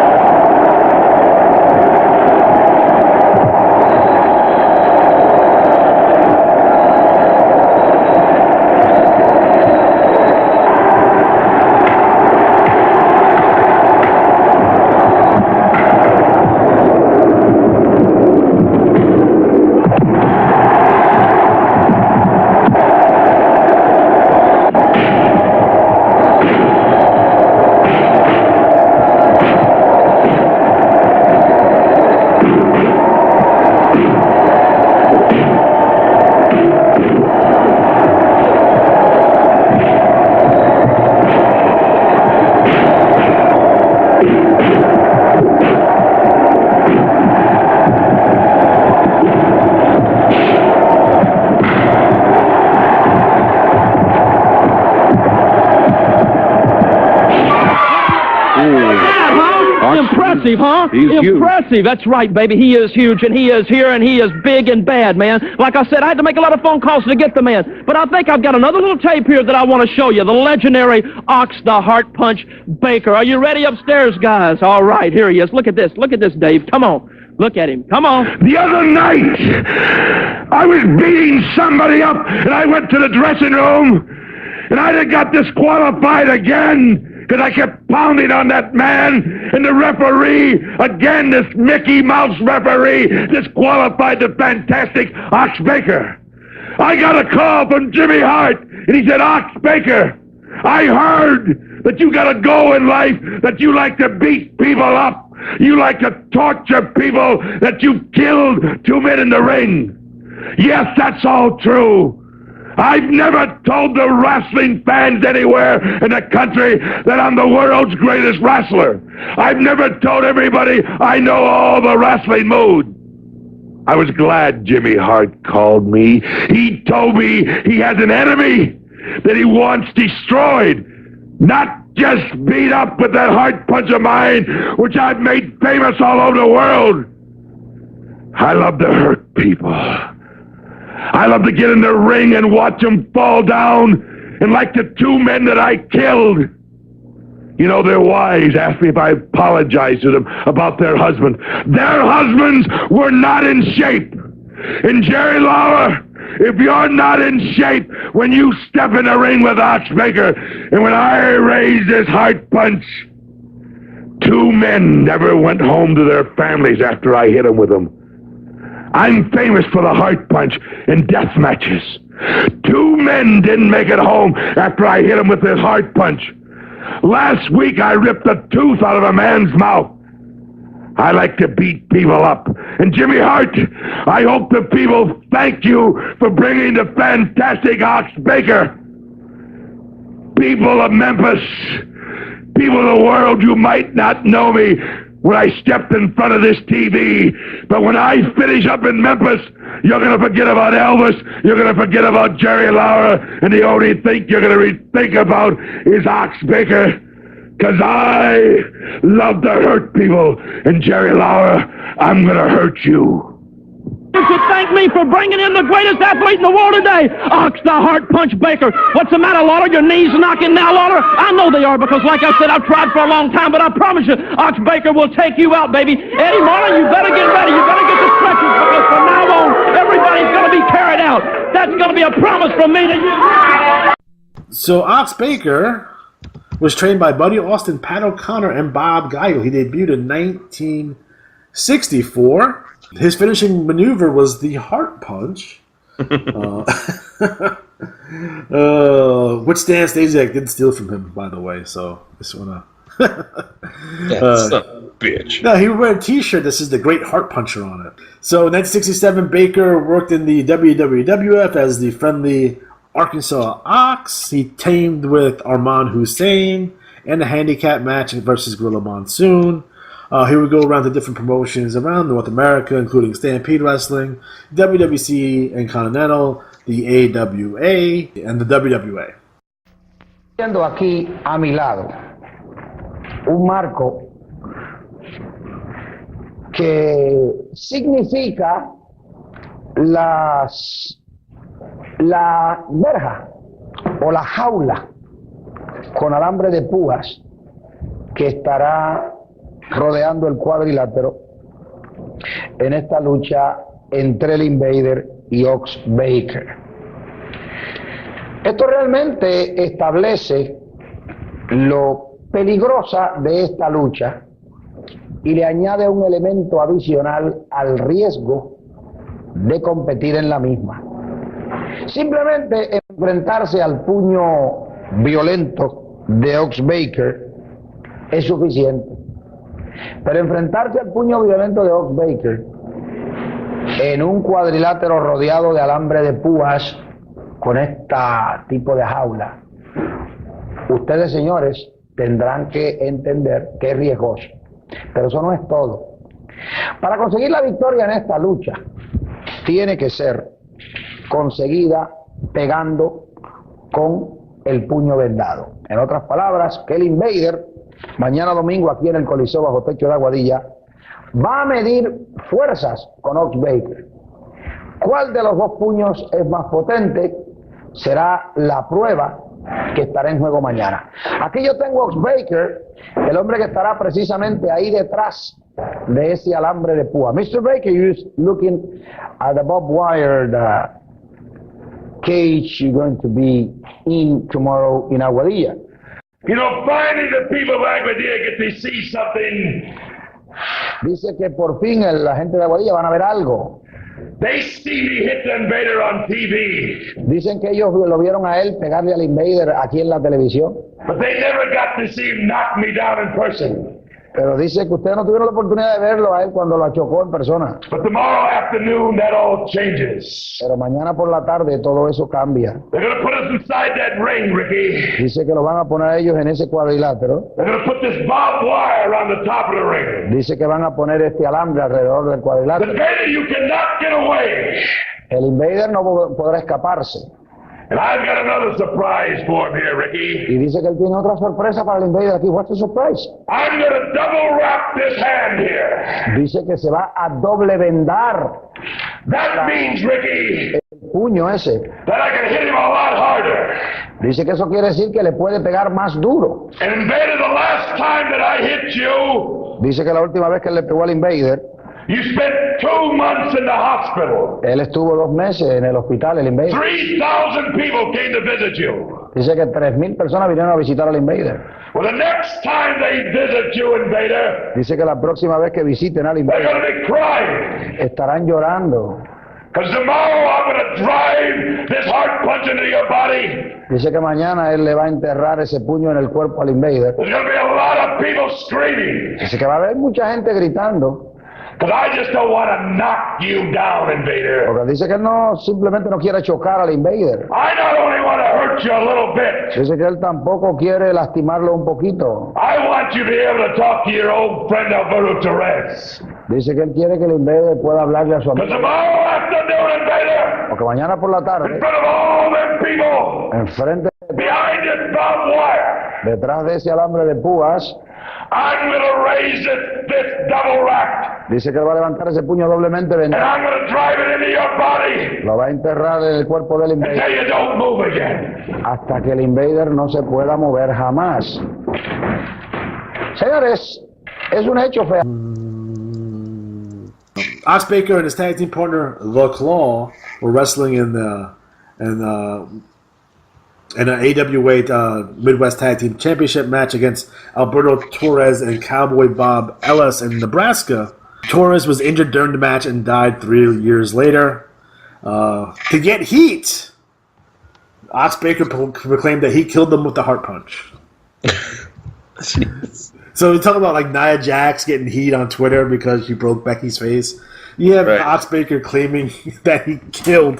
Impressive, huh? He's impressive. Huge. That's right, baby. He is huge, and he is here, and he is big and bad, man. Like I said, I had to make a lot of phone calls to get the man. But I think I've got another little tape here that I want to show you. The legendary Ox the Heart Punch Baker. Are you ready upstairs, guys? All right, here he is. Look at this. Look at this, Dave. Come on. Look at him. Come on. The other night, I was beating somebody up, and I went to the dressing room, and I got disqualified again. Because I kept pounding on that man, and the referee, again, this Mickey Mouse referee, disqualified the fantastic Ox Baker. I got a call from Jimmy Hart, and he said, Ox Baker, I heard that you got a go in life, that you like to beat people up, you like to torture people, that you've killed 2 men in the ring. Yes, that's all true. I've never told the wrestling fans anywhere in the country that I'm the world's greatest wrestler. I've never told everybody I know all the wrestling moves. I was glad Jimmy Hart called me. He told me he has an enemy that he wants destroyed. Not just beat up with that heart punch of mine, which I've made famous all over the world. I love to hurt people. I love to get in the ring and watch them fall down, and like the two men that I killed. You know, their wives asked me if I apologized to them about their husbands. Their husbands were not in shape. And Jerry Lawler, if you're not in shape when you step in the ring with Ox Baker, and when I raised this heart punch, two men never went home to their families after I hit them with them. I'm famous for the heart punch in death matches. Two men didn't make it home after I hit them with this heart punch. Last week I ripped a tooth out of a man's mouth. I like to beat people up. And Jimmy Hart, I hope the people thank you for bringing the fantastic Ox Baker. People of Memphis, people of the world, you might not know me when I stepped in front of this TV, but when I finish up in Memphis, you're going to forget about Elvis, you're going to forget about Jerry Lawler, and the only thing you're going to think about is Ox Baker. Because I love to hurt people, and Jerry Lawler, I'm going to hurt you. You should thank me for bringing in the greatest athlete in the world today, Ox the Heart Punch Baker. What's the matter, Lawler? Your knees knocking now, Lawler? I know they are, because like I said, I've tried for a long time, but I promise you, Ox Baker will take you out, baby. Eddie Marlin, you better get ready. You better get the stretchers, because from now on, everybody's going to be carried out. That's going to be a promise from me to you. So Ox Baker was trained by Buddy Austin, Pat O'Connor, and Bob Geigel. He debuted in 1964. His finishing maneuver was the heart punch, which Dan Stasiak did steal from him, by the way. So just wanna. That's a bitch. No, he would wear a T-shirt that says "The Great Heart Puncher" on it. So in 1967, Baker worked in the WWF as the friendly Arkansas Ox. He teamed with Armand Hussein in a handicap match versus Gorilla Monsoon. He would go around to different promotions around North America, including Stampede Wrestling, WWC and Continental, the AWA, and the WWA. Viendo aquí a mi lado un marco que significa la verja o la jaula con alambre de púas que estará rodeando el cuadrilátero en esta lucha entre el Invader y Ox Baker. Esto realmente establece lo peligrosa de esta lucha y le añade un elemento adicional al riesgo de competir en la misma. Simplemente enfrentarse al puño violento de Ox Baker es suficiente. Pero enfrentarse al puño violento de Ox Baker en un cuadrilátero rodeado de alambre de púas con este tipo de jaula, ustedes, señores, tendrán que entender que es riesgoso. Pero eso no es todo. Para conseguir la victoria en esta lucha, tiene que ser conseguida pegando con el puño vendado. En otras palabras, que el Invader, mañana domingo aquí en el Coliseum bajo techo de Aguadilla, va a medir fuerzas con Ox Baker. ¿Cuál de los dos puños es más potente? Será la prueba que estará en juego mañana. Aquí yo tengo a Ox Baker, el hombre que estará precisamente ahí detrás de ese alambre de púa. Mr. Baker, you're looking at the barbed wire cage you're going to be in tomorrow in Aguadilla. You know, finally the people of Aguadilla get to see something. Dice que por fin la gente de Aguadilla van a ver algo. They see me hit the Invader on TV. Dicen que ellos lo vieron a él pegarle al Invader aquí en la televisión. But they never got to see him knock me down in person. Pero dice que ustedes no tuvieron la oportunidad de verlo a él cuando lo chocó en persona. But tomorrow afternoon, that all changes. Pero mañana por la tarde todo eso cambia. They're going to put us inside that ring, Ricky. Dice que lo van a poner a ellos en ese cuadrilátero. They're going to put this barbed wire around the top of the ring. Dice que van a poner este alambre alrededor del The cuadrilátero. Invader, you cannot get away. El Invader no podrá escaparse. And I've got another surprise for him here, Ricky. Y dice que él tiene otra sorpresa para el Invader aquí. What's the surprise? I'm going to double wrap this hand here. Dice que se va a doble vendar That means, Ricky, el puño ese. that I can hit him a lot harder. Dice que eso quiere decir que le puede pegar más duro. And Invader, the last time that I hit you, Dice que la última vez que él le pegó al Invader, you spent 2 months in the hospital. él estuvo 2 meses en el hospital, el Invader. 3,000 people came to visit you. Dice que 3,000 personas vinieron a visitar al Invader. Well, the next time they visit you, Invader, Dice que la próxima vez que visiten al they're going Invader to be crying. estarán llorando. Because tomorrow I'm going to drive this heart punch into your body. Dice que mañana él le va a enterrar ese puño en el cuerpo al Invader. There's going to be a lot of people screaming. Dice que va a haber mucha gente gritando. Because I just don't want to knock you down, Invader. Porque dice que no, simplemente no quiere chocar al Invader. I not only want to hurt you a little bit, Dice que él tampoco quiere lastimarlo un poquito. I want you to be able to talk to your old friend Alberto Torres. Dice que él quiere que el Invader pueda hablarle a su Because amigo. tomorrow afternoon, Invader, Porque mañana por la in tarde, front of all them people, enfrente, behind this barbed wire, detrás de ese alambre de púas, I'm going to raise this double rack, dice que él va a levantar ese puño doblemente and vendado. I'm going to drive it into your body Lo va a enterrar en el cuerpo del until Invader you don't move again. hasta que el Invader no se pueda mover jamás. Señores, es un hecho feo. Ox Baker and his tag team partner, The Claw, were wrestling in an AWA Midwest Tag Team Championship match against Alberto Torres and Cowboy Bob Ellis in Nebraska. Torres was injured during the match and died 3 years later. To get heat, Ox Baker proclaimed that he killed them with the heart punch. So we talk about like Nia Jax getting heat on Twitter because she broke Becky's face. You have Ox Baker claiming that he killed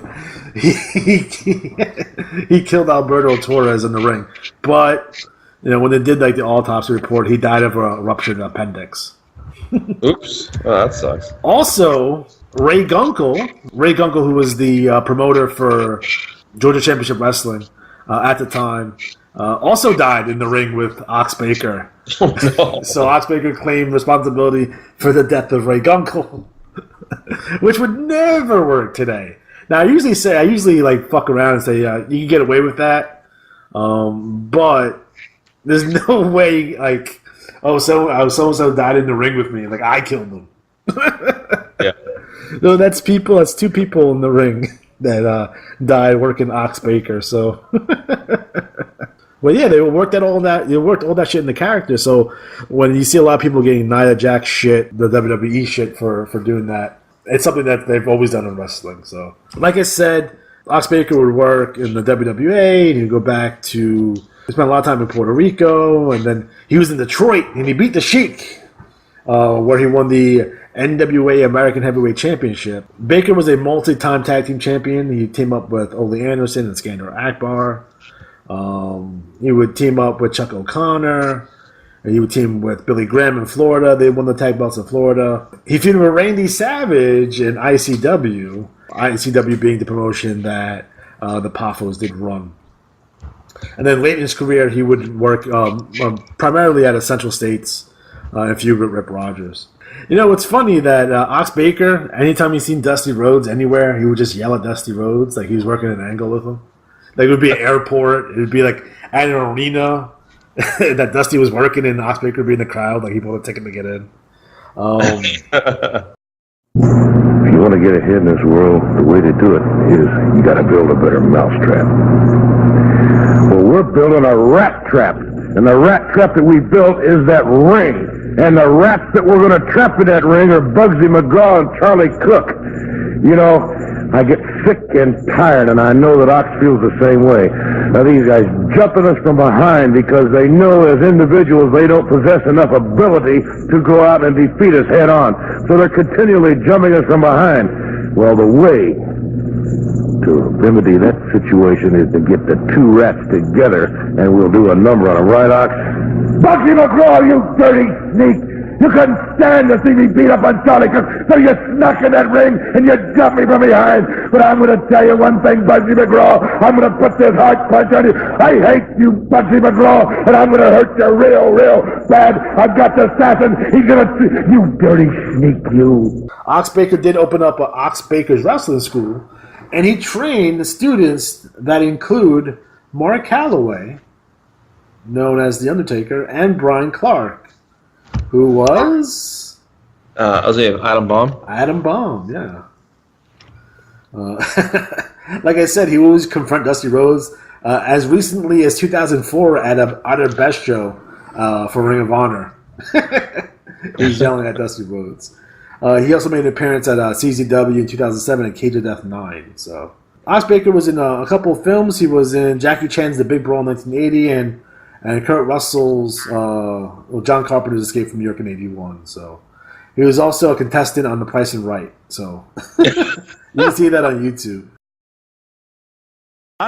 he killed Alberto Torres in the ring, but you know when they did like the autopsy report, he died of a ruptured appendix. Oops. Oh, that sucks. Also, Ray Gunkel, who was the promoter for Georgia Championship Wrestling at the time, also died in the ring with Ox Baker. Oh, no. So Ox Baker claimed responsibility for the death of Ray Gunkel, which would never work today. Now, I usually like fuck around and say you can get away with that, but there's no way like so and so died in the ring with me, like I killed them. Yeah. No, that's two people in the ring that died working Ox Baker. So, well, yeah, they worked all that shit in the character. So when you see a lot of people getting Nia Jax shit, the WWE shit for doing that, it's something that they've always done in wrestling. So, like I said, Ox Baker would work in the WWA, and he'd go back to. He spent a lot of time in Puerto Rico, and then he was in Detroit, and he beat the Sheik, where he won the NWA American Heavyweight Championship. Baker was a multi-time tag team champion. He teamed up with Ole Anderson and Skandar Akbar. He would team up with Chuck O'Connor. And he would team with Billy Graham in Florida. They won the tag belts in Florida. He feuded with Randy Savage in ICW. ICW being the promotion that the Poffos did run. And then late in his career, he would work primarily out of Central States and feud with Rip Rogers. You know, it's funny that Ox Baker, anytime he's seen Dusty Rhodes anywhere, he would just yell at Dusty Rhodes like he was working an angle with him. Like it would be an airport. It would be like at an arena that Dusty was working in. Ox Baker would be in the crowd, like he bought a ticket to get in. If you want to get ahead in this world, the way to do it is you got to build a better mousetrap. Well, we're building a rat trap, and the rat trap that we built is that ring. And the rats that we're going to trap in that ring are Bugsy McGraw and Charlie Cook. You know, I get sick and tired, and I know that Ox feels the same way. Now, these guys jumping us from behind because they know as individuals they don't possess enough ability to go out and defeat us head on. So they're continually jumping us from behind. Well, the way to remedy that situation is to get the two rats together, and we'll do a number on them. Right, Ox? Bugsy McGraw, you dirty sneak! You couldn't stand to see me beat up on Charlie Cook, so you snuck in that ring and you jumped me from behind. But I'm going to tell you one thing, Bundy McGraw. I'm going to put this hard punch on you. I hate you, Bundy McGraw, and I'm going to hurt you real, real bad. I've got the assassin. He's going to... You dirty sneak, you. Ox Baker did open up an Ox Baker's wrestling school, and he trained the students that include Mark Calloway, known as The Undertaker, and Brian Clark, who was... Adam Bomb? Adam Bomb, yeah. Like I said, he would always confront Dusty Rhodes as recently as 2004 at a Best show for Ring of Honor. He was yelling at Dusty Rhodes. He also made an appearance at CZW in 2007 and Cage of Death 9. So Ox Baker was in a couple of films. He was in Jackie Chan's The Big Brawl in 1980 and Kurt Russell's John Carpenter's Escape from New York in 81. So he was also a contestant on The Price is Right. So you can see that on YouTube.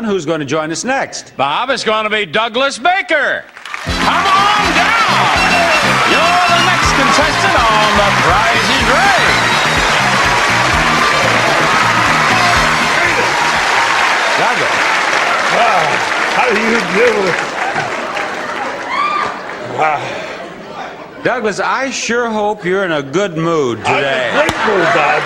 Who's going to join us next? Bob, it's going to be Douglas Baker. Come on down. You're the next contestant on The Price is Right. Douglas. How do you do? Douglas, I sure hope you're in a good mood today. I'm in a great mood, Bob.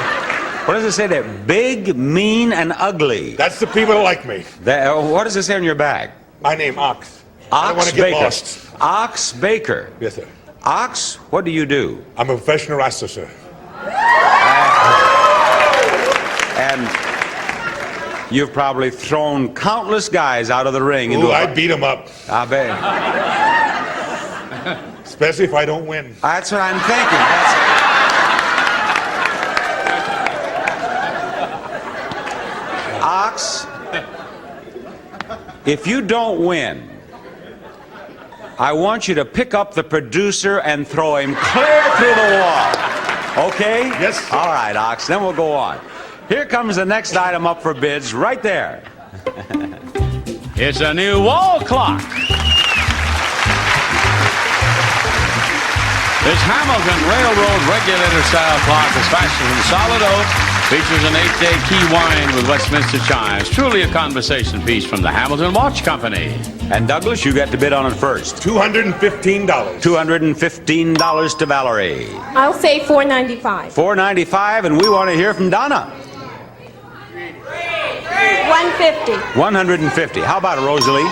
What does it say there? Big, mean, and ugly. That's the people that like me. What does it say on your bag? My name, Ox. I don't Ox want to get Baker. lost. Ox Baker. Yes, sir. Ox, what do you do? I'm a professional wrestler, sir. And you've probably thrown countless guys out of the ring. Ooh, I beat them up. I bet. Especially if I don't win. That's what I'm thinking. Ox, if you don't win, I want you to pick up the producer and throw him clear through the wall. Okay? Yes, sir. All right, Ox, then we'll go on. Here comes the next item up for bids right there. It's a new wall clock. This Hamilton Railroad regulator-style clock is fashioned from solid oak, features an 8-day key wind with Westminster chimes. Truly a conversation piece from the Hamilton Watch Company. And Douglas, you get to bid on it first. $215. $215 to Valerie. I'll say $495. $495, and we want to hear from Donna. $150. $150. How about it, Rosalie?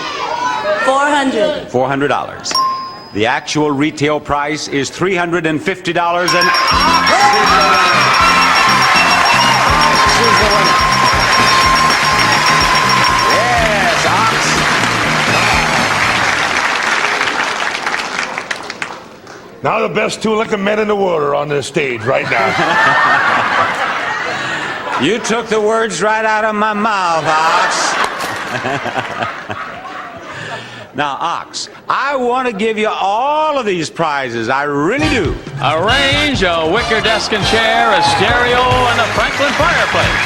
$400. $400. The actual retail price is $350, and Ox is the winner. Yes, Ox. Now the best two-looking men in the world are on this stage right now. You took the words right out of my mouth, Ox. Now, Ox, I want to give you all of these prizes. I really do. A range, a wicker desk and chair, a stereo, and a Franklin fireplace.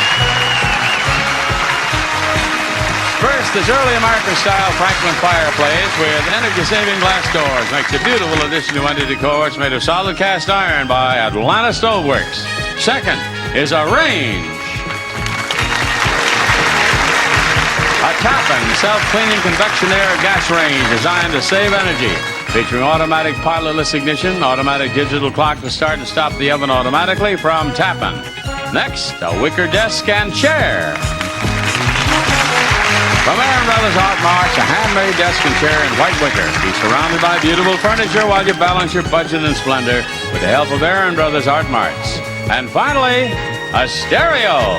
First, this early American-style Franklin fireplace with energy-saving glass doors makes a beautiful addition to any decor. It's made of solid cast iron by Atlanta Stoveworks. Second is a range. A Tappan self-cleaning convection air gas range designed to save energy. Featuring automatic pilotless ignition, automatic digital clock to start and stop the oven automatically from Tappan. Next, a wicker desk and chair. From Aaron Brothers Art March, a handmade desk and chair in white wicker. Be surrounded by beautiful furniture while you balance your budget and splendor with the help of Aaron Brothers Art March. And finally, a stereo.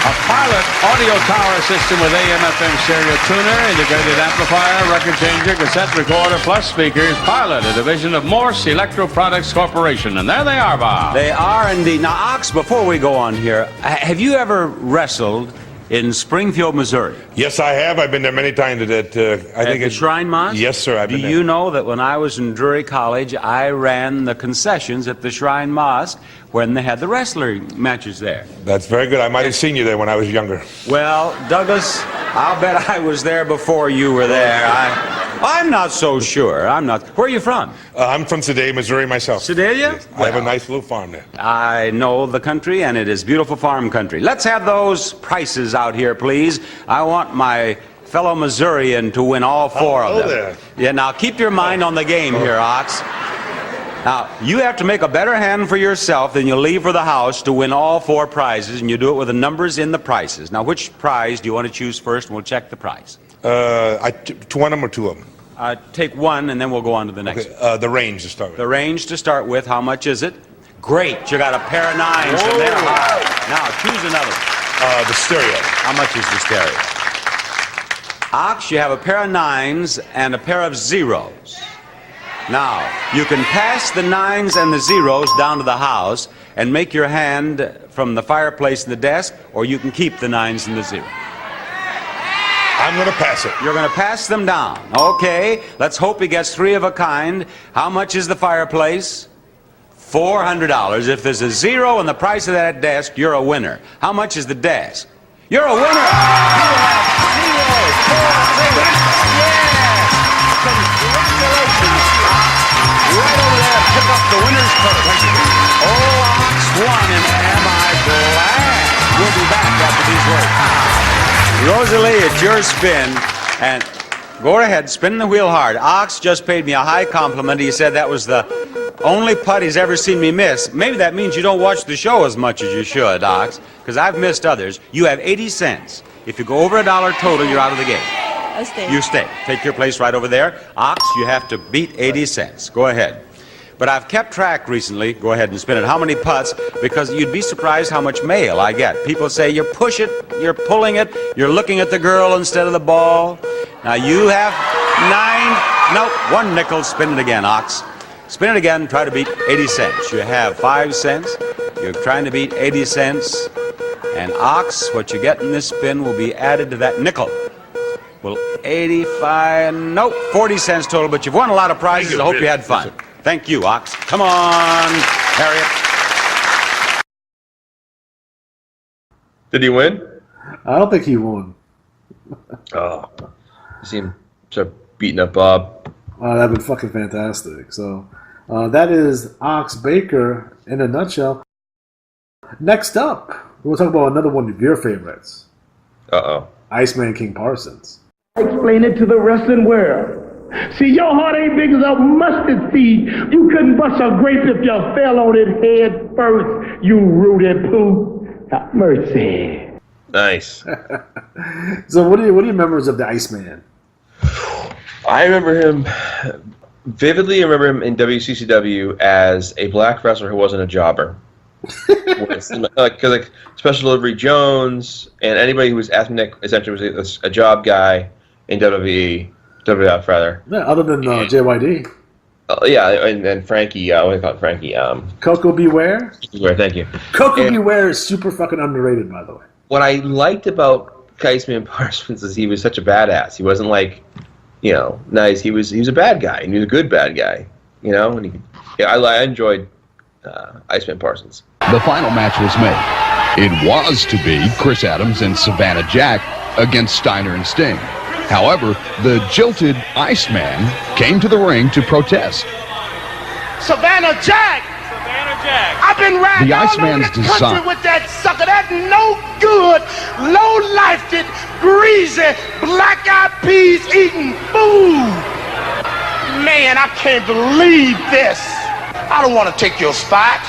A Pilot audio tower system with AM/FM stereo tuner, integrated amplifier, record changer, cassette recorder, plus speakers. Pilot, a division of Morse Electro Products Corporation. And there they are, Bob. They are indeed. Now, Ox, before we go on here, have you ever wrestled in Springfield, Missouri? Yes, I have. I've been there many times. At the Shrine Mosque? Yes, sir. I've been Do there. you know that when I was in Drury College, I ran the concessions at the Shrine Mosque when they had the wrestling matches there? That's very good. I might have seen you there when I was younger. Well, Douglas, I'll bet I was there before you were there. I'm not so sure. I'm not. Where are you from? I'm from Sedalia, Missouri myself. Sedalia? Yes. I have a nice little farm there. I know the country, and it is beautiful farm country. Let's have those prices out here, please. I want my fellow Missourian to win all four of them. There. Yeah, now keep your mind on the game here, Ox. Now, you have to make a better hand for yourself than you leave for the house to win all four prizes, and you do it with the numbers in the prices. Now, which prize do you want to choose first, and we'll check the price? One of them or two of them? Take one, and then we'll go on to the next. Okay, the range to start with. The range to start with, how much is it? Great, you got a pair of nines, and they're high. Now, choose another one. The stereo. How much is the stereo? Ox, you have a pair of nines and a pair of zeros. Now, you can pass the nines and the zeros down to the house and make your hand from the fireplace and the desk, or you can keep the nines and the zeros. I'm going to pass it. You're going to pass them down. Okay, let's hope he gets three of a kind. How much is the fireplace? $400. If there's a zero in the price of that desk, you're a winner. How much is the desk? You're a winner. You have zeros. Yes. Congratulations. Right over there, pick up the winner's purse. Oh, Ox won, and am I glad? We'll be back after these words. Rosalie, it's your spin, and go ahead, spin the wheel hard. Ox just paid me a high compliment. He said that was the only putt he's ever seen me miss. Maybe that means you don't watch the show as much as you should, Ox, because I've missed others. You have 80 cents. If you go over $1 total, you're out of the game. I stay. You stay. Take your place right over there. Ox, you have to beat 80 cents. Go ahead. But I've kept track recently, go ahead and spin it, how many putts, because you'd be surprised how much mail I get. People say, you push it, you're pulling it, you're looking at the girl instead of the ball. Now you have one nickel, spin it again, Ox. Spin it again, try to beat 80 cents. You have 5 cents, you're trying to beat 80 cents, and Ox, what you get in this spin will be added to that nickel. Well, 40 cents total, but you've won a lot of prizes. I hope you had fun. Thank you, Ox. Come on, Harriet. Did he win? I don't think he won. Oh, you see him start beating up Bob. That'd been fucking fantastic. So that is Ox Baker in a nutshell. Next up, we'll talk about another one of your favorites. Uh-oh. Iceman King Parsons. Explain it to the wrestling world. See, your heart ain't big as a mustard seed. You couldn't bust a grape if you fell on it head first, you rooted poo. Have mercy. Nice. So what do you remember of the Iceman? I remember him vividly. I remember him in WCCW as a black wrestler who wasn't a jobber. like Special Delivery Jones and anybody who was ethnic essentially was a job guy in WWE. WWF rather. Yeah, other than JYD. Yeah, and Frankie. What do you call it, Frankie? Coco Beware. Beware, thank you. Coco Beware is super fucking underrated, by the way. What I liked about Iceman Parsons is he was such a badass. He wasn't like, nice. He was a bad guy, and he was a good bad guy. And I enjoyed Iceman Parsons. The final match was made. It was to be Chris Adams and Savannah Jack against Steiner and Sting. However, the jilted Iceman came to the ring to protest. Savannah Jack! I've been riding The all Iceman's over the design. country with that sucker. That no good, low-lifed, greasy, black-eyed peas eating food. Man, I can't believe this. I don't want to take your spot.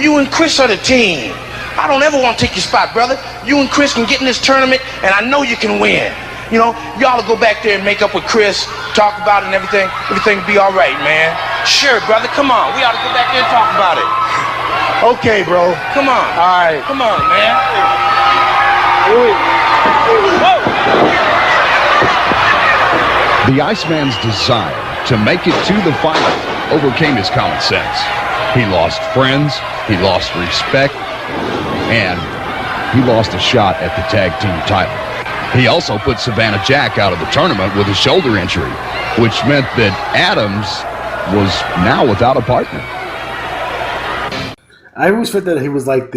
You and Chris are the team. I don't ever want to take your spot, brother. You and Chris can get in this tournament, and I know you can win. Y'all will go back there and make up with Chris, talk about it and everything. Everything will be all right, man. Sure, brother, come on. We ought to go back there and talk about it. Okay, bro. Come on. All right. Come on, man. Whoa. The Iceman's desire to make it to the final overcame his common sense. He lost friends, he lost respect, and he lost a shot at the tag team title. He also put Savannah Jack out of the tournament with a shoulder injury, which meant that Adams was now without a partner. I always felt that he was like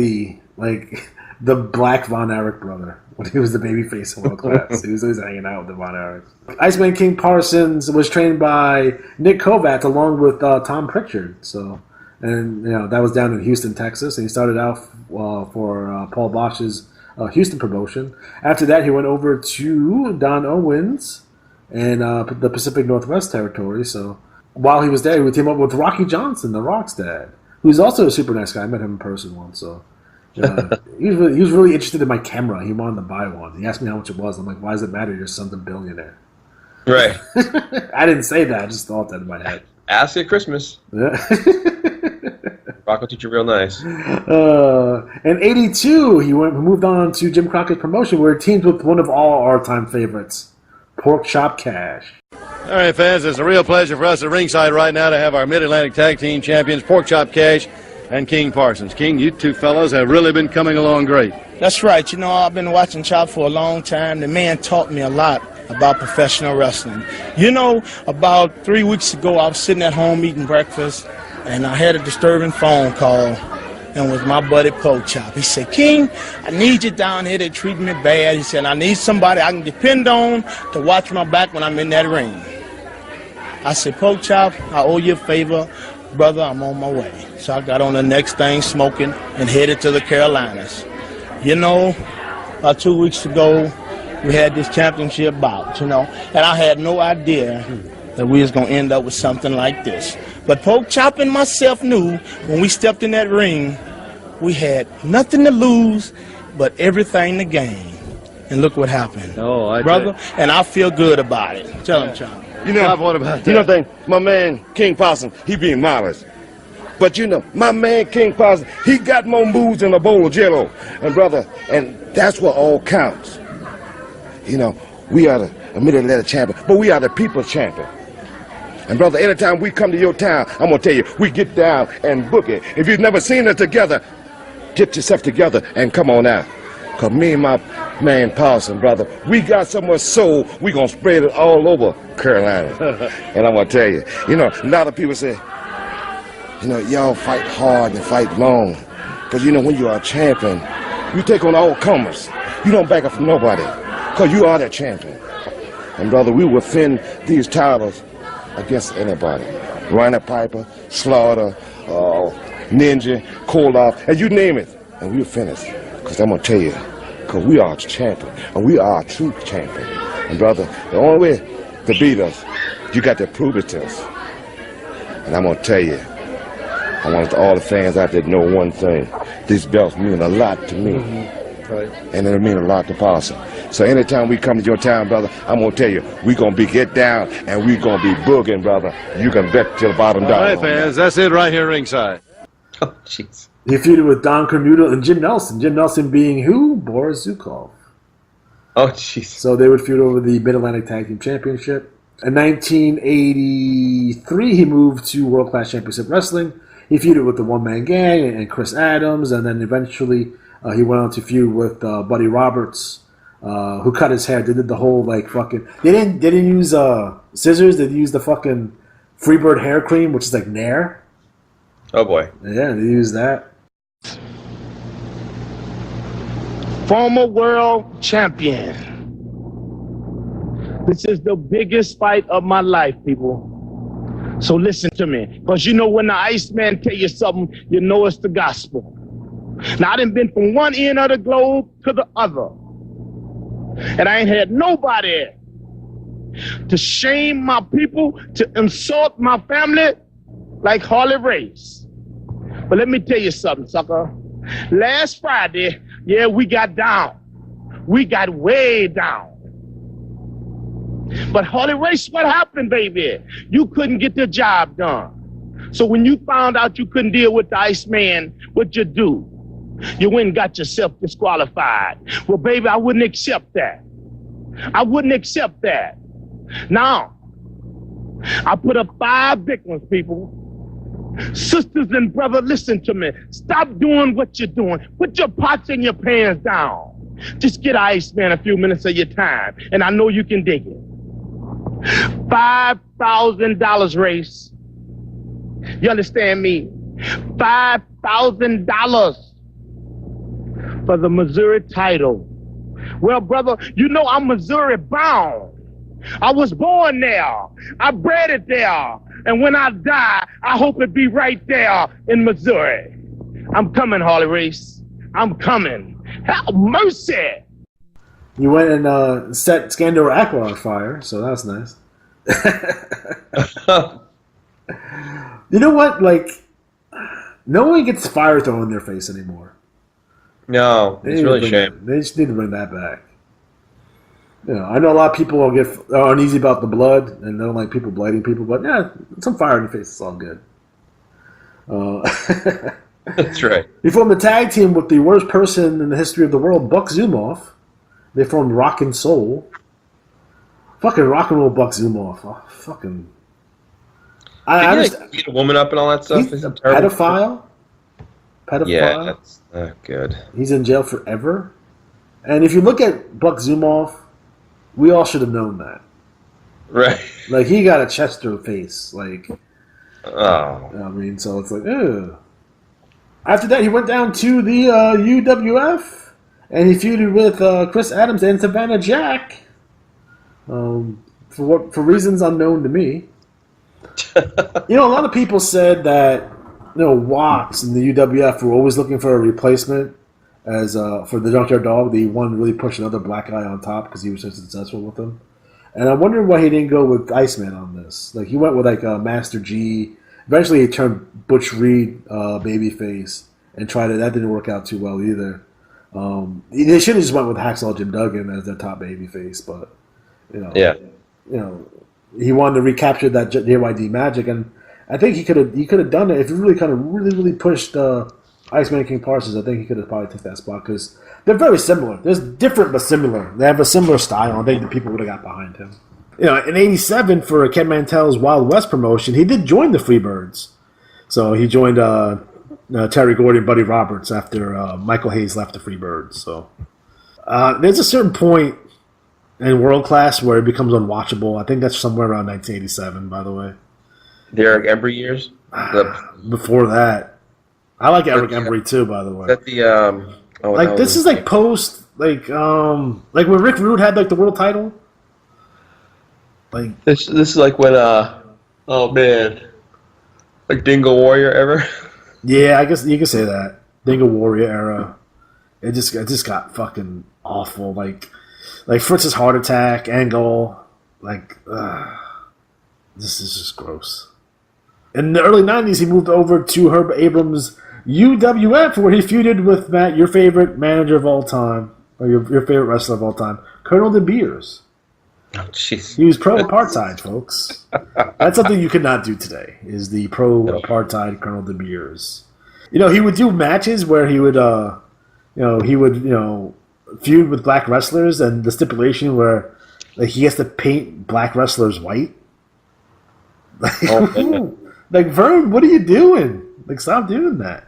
the Black Von Erich brother when he was the babyface in World Class. He was always hanging out with the Von Erichs. Iceman King Parsons was trained by Nick Kovacs along with Tom Pritchard. So, and that was down in Houston, Texas, and he started out for Paul Bosch's Houston promotion. After that, he went over to Don Owens and the Pacific Northwest territory. So while he was there, he would team up with Rocky Johnson, the Rock's dad, who's also a super nice guy. I met him in person once. So he was really interested in my camera. He wanted to buy one. He asked me how much it was. I'm like, why does it matter? Your son's a billionaire. Right. I didn't say that. I just thought that in my head. Ask you at Christmas. Yeah. Rock will teach you real nice. In 82, he moved on to Jim Crockett's promotion, where he teamed with one of all our time favorites, Pork Chop Cash. All right, fans, it's a real pleasure for us at ringside right now to have our Mid-Atlantic Tag Team Champions, Pork Chop Cash and King Parsons. King, you two fellows have really been coming along great. That's right. I've been watching Chop for a long time. The man taught me a lot about professional wrestling. About 3 weeks ago, I was sitting at home eating breakfast, and I had a disturbing phone call, and it was my buddy Pork Chop. He said, King, I need you down here. They're treating me bad. He said, I need somebody I can depend on to watch my back when I'm in that ring. I said, Pork Chop, I owe you a favor. Brother, I'm on my way. So I got on the next thing smoking and headed to the Carolinas. About 2 weeks ago, we had this championship bout, and I had no idea that we was going to end up with something like this. But Pork Chop and myself knew when we stepped in that ring, we had nothing to lose but everything to gain. And look what happened. Brother, and I feel good about it. Tell him, Chop. What about that? My man King Parsons, he being modest. But my man King Parsons, he got more moves than a bowl of jello. And brother, and that's what all counts. We are the Mid-Atlantic champion, but we are the people's champion. And brother, anytime we come to your town, I'm going to tell you, we get down and book it. If you've never seen us together, get yourself together and come on out. Because me and my man Parson, brother, we got so much soul, we going to spread it all over Carolina. And I'm going to tell you, a lot of people say, y'all fight hard and fight long. Because, when you are a champion, you take on all comers. You don't back up from nobody. Because you are that champion. And brother, we will defend these titles against anybody. Rhino Piper, Slaughter, Ninja, Koloff, and you name it. And we'll finish. Because I'm going to tell you, because we are the champion. And we are a true champion. And brother, the only way to beat us, you got to prove it to us. And I'm going to tell you, I want all the fans out there to know one thing. These belts mean a lot to me. Right. And they mean a lot to Parson. So anytime we come to your town, brother, I'm going to tell you, we're going to be get down and we're going to be booging, brother. You can bet till the bottom dollar. All right, fans, that's it right here ringside. Oh, jeez. He feuded with Don Cornudo and Jim Nelson. Jim Nelson being who? Boris Zukov. Oh, jeez. So they would feud over the Mid-Atlantic Tag Team Championship. In 1983, he moved to World Class Championship Wrestling. He feuded with the One Man Gang and Chris Adams, and then eventually he went on to feud with Buddy Roberts, who cut his hair. They did the whole fucking. They didn't use scissors. They used the fucking Freebird hair cream, which is like Nair. Oh boy. Yeah, they used that. Former world champion. This is the biggest fight of my life, people. So listen to me. Because when the Iceman tell you something, it's the gospel. Now, I done been from one end of the globe to the other. And I ain't had nobody to shame my people, to insult my family like Harley Race. But let me tell you something, sucker. Last Friday, we got down. We got way down. But Harley Race, what happened, baby? You couldn't get the job done. So when you found out you couldn't deal with the Iceman, what'd you do? You went and got yourself disqualified. Well, baby, I wouldn't accept that. I wouldn't accept that. Now, I put up 5 victims, people. Sisters and brothers, listen to me. Stop doing what you're doing. Put your pots and your pans down. Just get Iceman a few minutes of your time, and I know you can dig it. $5,000 race. You understand me? $5,000 for the Missouri title. Well, brother, you know I'm Missouri bound. I was born there. I bred it there. And when I die, I hope it be right there in Missouri. I'm coming, Harley Race. I'm coming. Have mercy. You went and set Skandor Akbar on fire, so that's nice. You know what? Like, no one gets fire thrown in their face anymore. No, it's really a shame. They just need to bring that back. You know, I know a lot of people are uneasy about the blood and they don't like people blighting people, but yeah, some fire in the face is all good. That's right. He formed a tag team with the worst person in the history of the world, Buck Zumoff. They formed Rock and Soul. Fucking rock and roll Buck Zumoff. Oh, fucking. Did he beat a woman up and all that stuff? He's a pedophile. Yeah, that's not good. He's in jail forever. And if you look at Buck Zumoff, we all should have known that. Right. Like, he got a Chester face. Like, oh. I mean, so it's like, ugh. After that, he went down to the UWF, and he feuded with Chris Adams and Savannah Jack. For reasons unknown to me. You know, a lot of people said that, you know, Watts and the UWF were always looking for a replacement as for the Junkyard Dog. They wanted to really push another black guy on top because he was so successful with them. And I wonder why he didn't go with Iceman on this. Like, he went with like Master G. Eventually, he turned Butch Reed babyface and tried it. That didn't work out too well either. They should have just went with Hacksaw Jim Duggan as their top babyface, but he wanted to recapture that JYD magic, and I think he could have done it if he really pushed Iceman King Parsons. I think he could have probably took that spot because they're very similar. They're different but similar. They have a similar style. I think the people would have got behind him. You know, in '87 for Ken Mantell's Wild West promotion, he did join the Freebirds. So he joined Terry Gordy and Buddy Roberts after Michael Hayes left the Freebirds. So there's a certain point in World Class where it becomes unwatchable. I think that's somewhere around 1987, by the way. The Eric Embry years? Before that. I like Eric Embry too, by the way. That the this is like post like when Rick Rude had like the world title. Like this is like when oh man. Like Dingo Warrior ever? Yeah, I guess you can say that. Dingo Warrior era. It just got fucking awful. Like Fritz's heart attack, Angle, this is just gross. In the early 90s, he moved over to Herb Abrams' UWF, where he feuded with Matt, your favorite manager of all time, or your favorite wrestler of all time, Colonel De Beers. Oh, jeez. He was pro-apartheid, folks. That's something you could not do today, is the pro-apartheid Colonel De Beers. You know, he would do matches where he would, feud with black wrestlers, and the stipulation where he has to paint black wrestlers white. Like, Vern, what are you doing? Like, stop doing that.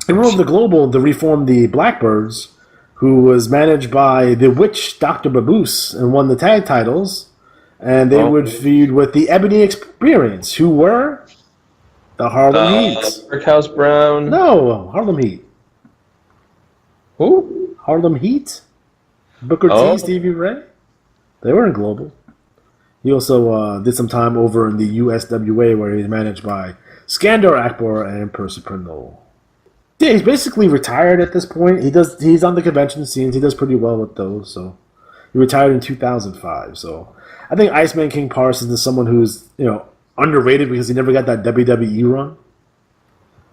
He went over to Global to reform the Blackbirds, who was managed by the witch Dr. Baboose, and won the tag titles. And they would feud with the Ebony Experience, who were the Harlem Heat. Brickhouse Brown. No, Harlem Heat. Who? Harlem Heat. Booker T, Stevie Ray. They were in Global. He also did some time over in the USWA, where he's managed by Skandor Akbar and Percy Prindle. Yeah, he's basically retired at this point. He's on the convention scenes. He does pretty well with those. So he retired in 2005. So I think Iceman King Parsons is someone who's underrated because he never got that WWE run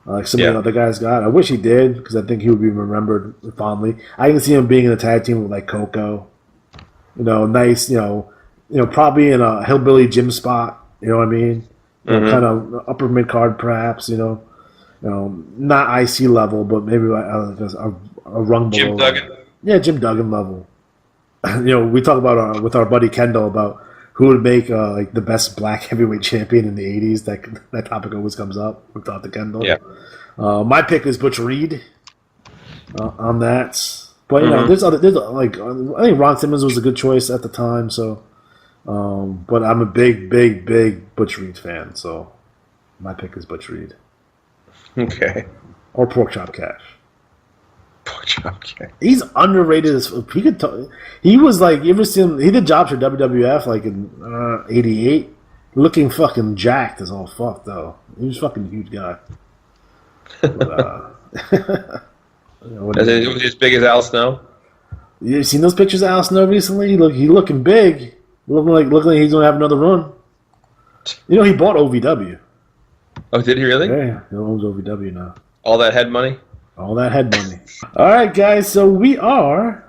like some of the other guys got. I wish he did because I think he would be remembered fondly. I can see him being in a tag team with like Coco. Nice. Probably in a hillbilly gym spot. You know what I mean? Kind of upper mid card, perhaps. Not IC level, but maybe a rung below. Jim Duggan. Yeah, Jim Duggan level. We talk about with our buddy Kendall about who would make the best black heavyweight champion in the '80s. That topic always comes up. We talked to Kendall. Yeah. My pick is Butch Reed on that. But there's I think Ron Simmons was a good choice at the time. So, but I'm a big Butch Reed fan. So, my pick is Butch Reed. Okay. Or Pork Chop Cash. Pork chop cash. He's underrated as he could. He was like, you ever seen? He did jobs for WWF like in '88, looking fucking jacked as all fuck though. He was fucking a huge guy. But, was he as big as Al Snow? You seen those pictures of Al Snow recently? He looking big, looking like he's gonna have another run. You know, he bought OVW. Oh, did he really? Yeah, he owns OVW now. All that head money? All that head money. All right, guys. So we are